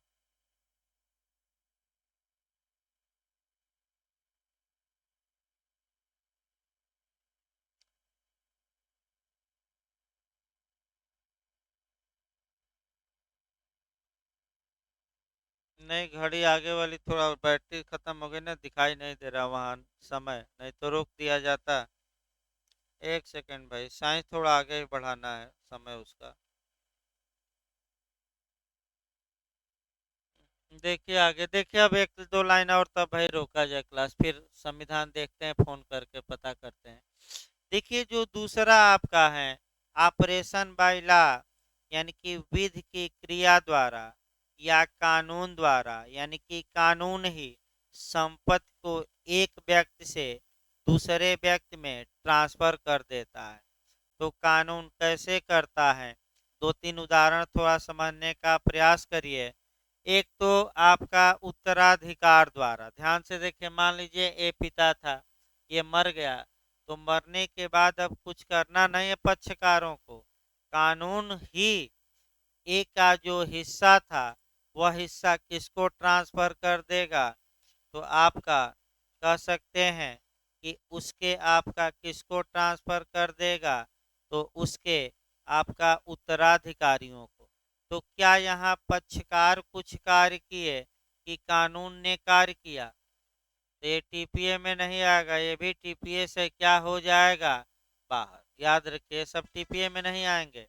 नहीं, घड़ी आगे वाली थोड़ा बैटरी खत्म हो गई ना, दिखाई नहीं दे रहा वहाँ समय, नहीं तो रोक दिया जाता। एक सेकंड भाई, साइंस थोड़ा आगे ही बढ़ाना है समय उसका। देखिए आगे, देखिए अब एक दो लाइन और तब भाई रोका जाए क्लास, फिर संविधान देखते हैं, फोन करके पता करते हैं। देखिए जो दूसरा आपका है ऑपरेशन बाय लॉ, यानी कि विधि की क्रिया द्वारा या कानून द्वारा, यानी कि कानून ही संपत्ति को एक व्यक्ति से दूसरे व्यक्ति में ट्रांसफर कर देता है। तो कानून कैसे करता है? दो तीन उदाहरण थोड़ा समझने का प्रयास करिए। एक तो आपका उत्तराधिकार द्वारा। ध्यान से देखिए, मान लीजिए ए पिता था, ये मर गया, तो मरने के बाद अब कुछ करना नहीं है पक्षकारों को। कानून ही ए का जो हिस्सा था वह हिस्सा किसको ट्रांसफर कर देगा? तो आपका कह सकते हैं कि उसके आपका किसको ट्रांसफर कर देगा? तो उसके आपका उत्तराधिकारियों को। तो क्या यहाँ पक्षकार कुछ कार्य किए कि कानून ने कार्य किया? तो ये टीपीए में नहीं आएगा, ये भी टीपीए से क्या हो जाएगा? बाहर। याद रखिए सब टीपीए में नहीं आएंगे।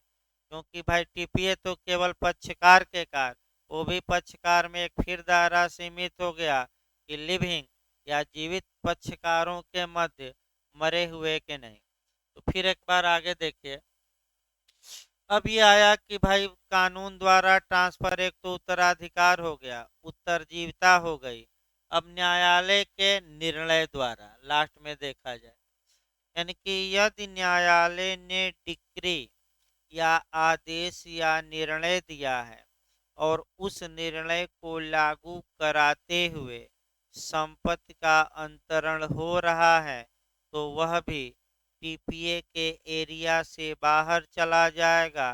क्योंकि भाई टीपीए तो केवल पक्षकार के कार्य, वो भी पक्षकार में एक फिर दायरा सीमित हो गया कि लिविंग या जीवित पक्षकारों के मध्य, मरे हुए के नहीं। तो फिर एक बार आगे देखिए, अब ये आया कि भाई कानून द्वारा ट्रांसफर, एक तो उत्तराधिकार हो गया, उत्तरजीविता हो गई। अब न्यायालय के निर्णय द्वारा लास्ट में देखा जाए, यानी कि यदि न्यायालय ने डिक्री या आदेश या निर्णय दिया है और उस निर्णय को लागू कराते हुए संपत्ति का अंतरण हो रहा है, तो वह भी टीपीए के एरिया से बाहर चला जाएगा,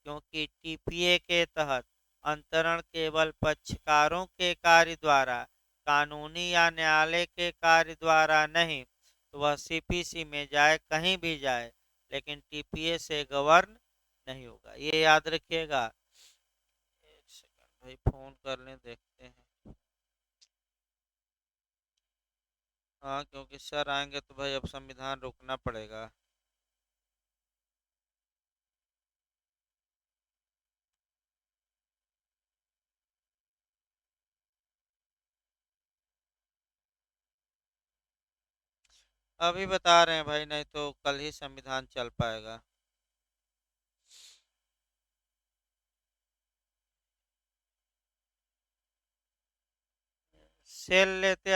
क्योंकि टीपीए के तहत अंतरण केवल पक्षकारों के कार्य द्वारा, कानूनी या न्यायालय के कार्य द्वारा नहीं, तो वह सीपीसी में जाए, कहीं भी जाए, लेकिन टीपीए से गवर्न नहीं होगा। ये याद रखिएगा। एक सेकंड भाई, फोन कर लें, देखते हैं। हाँ, क्योंकि सर आएंगे तो भाई अब संविधान रोकना पड़ेगा। अभी बता रहे हैं भाई, नहीं तो कल ही संविधान चल पाएगा। सेल लेते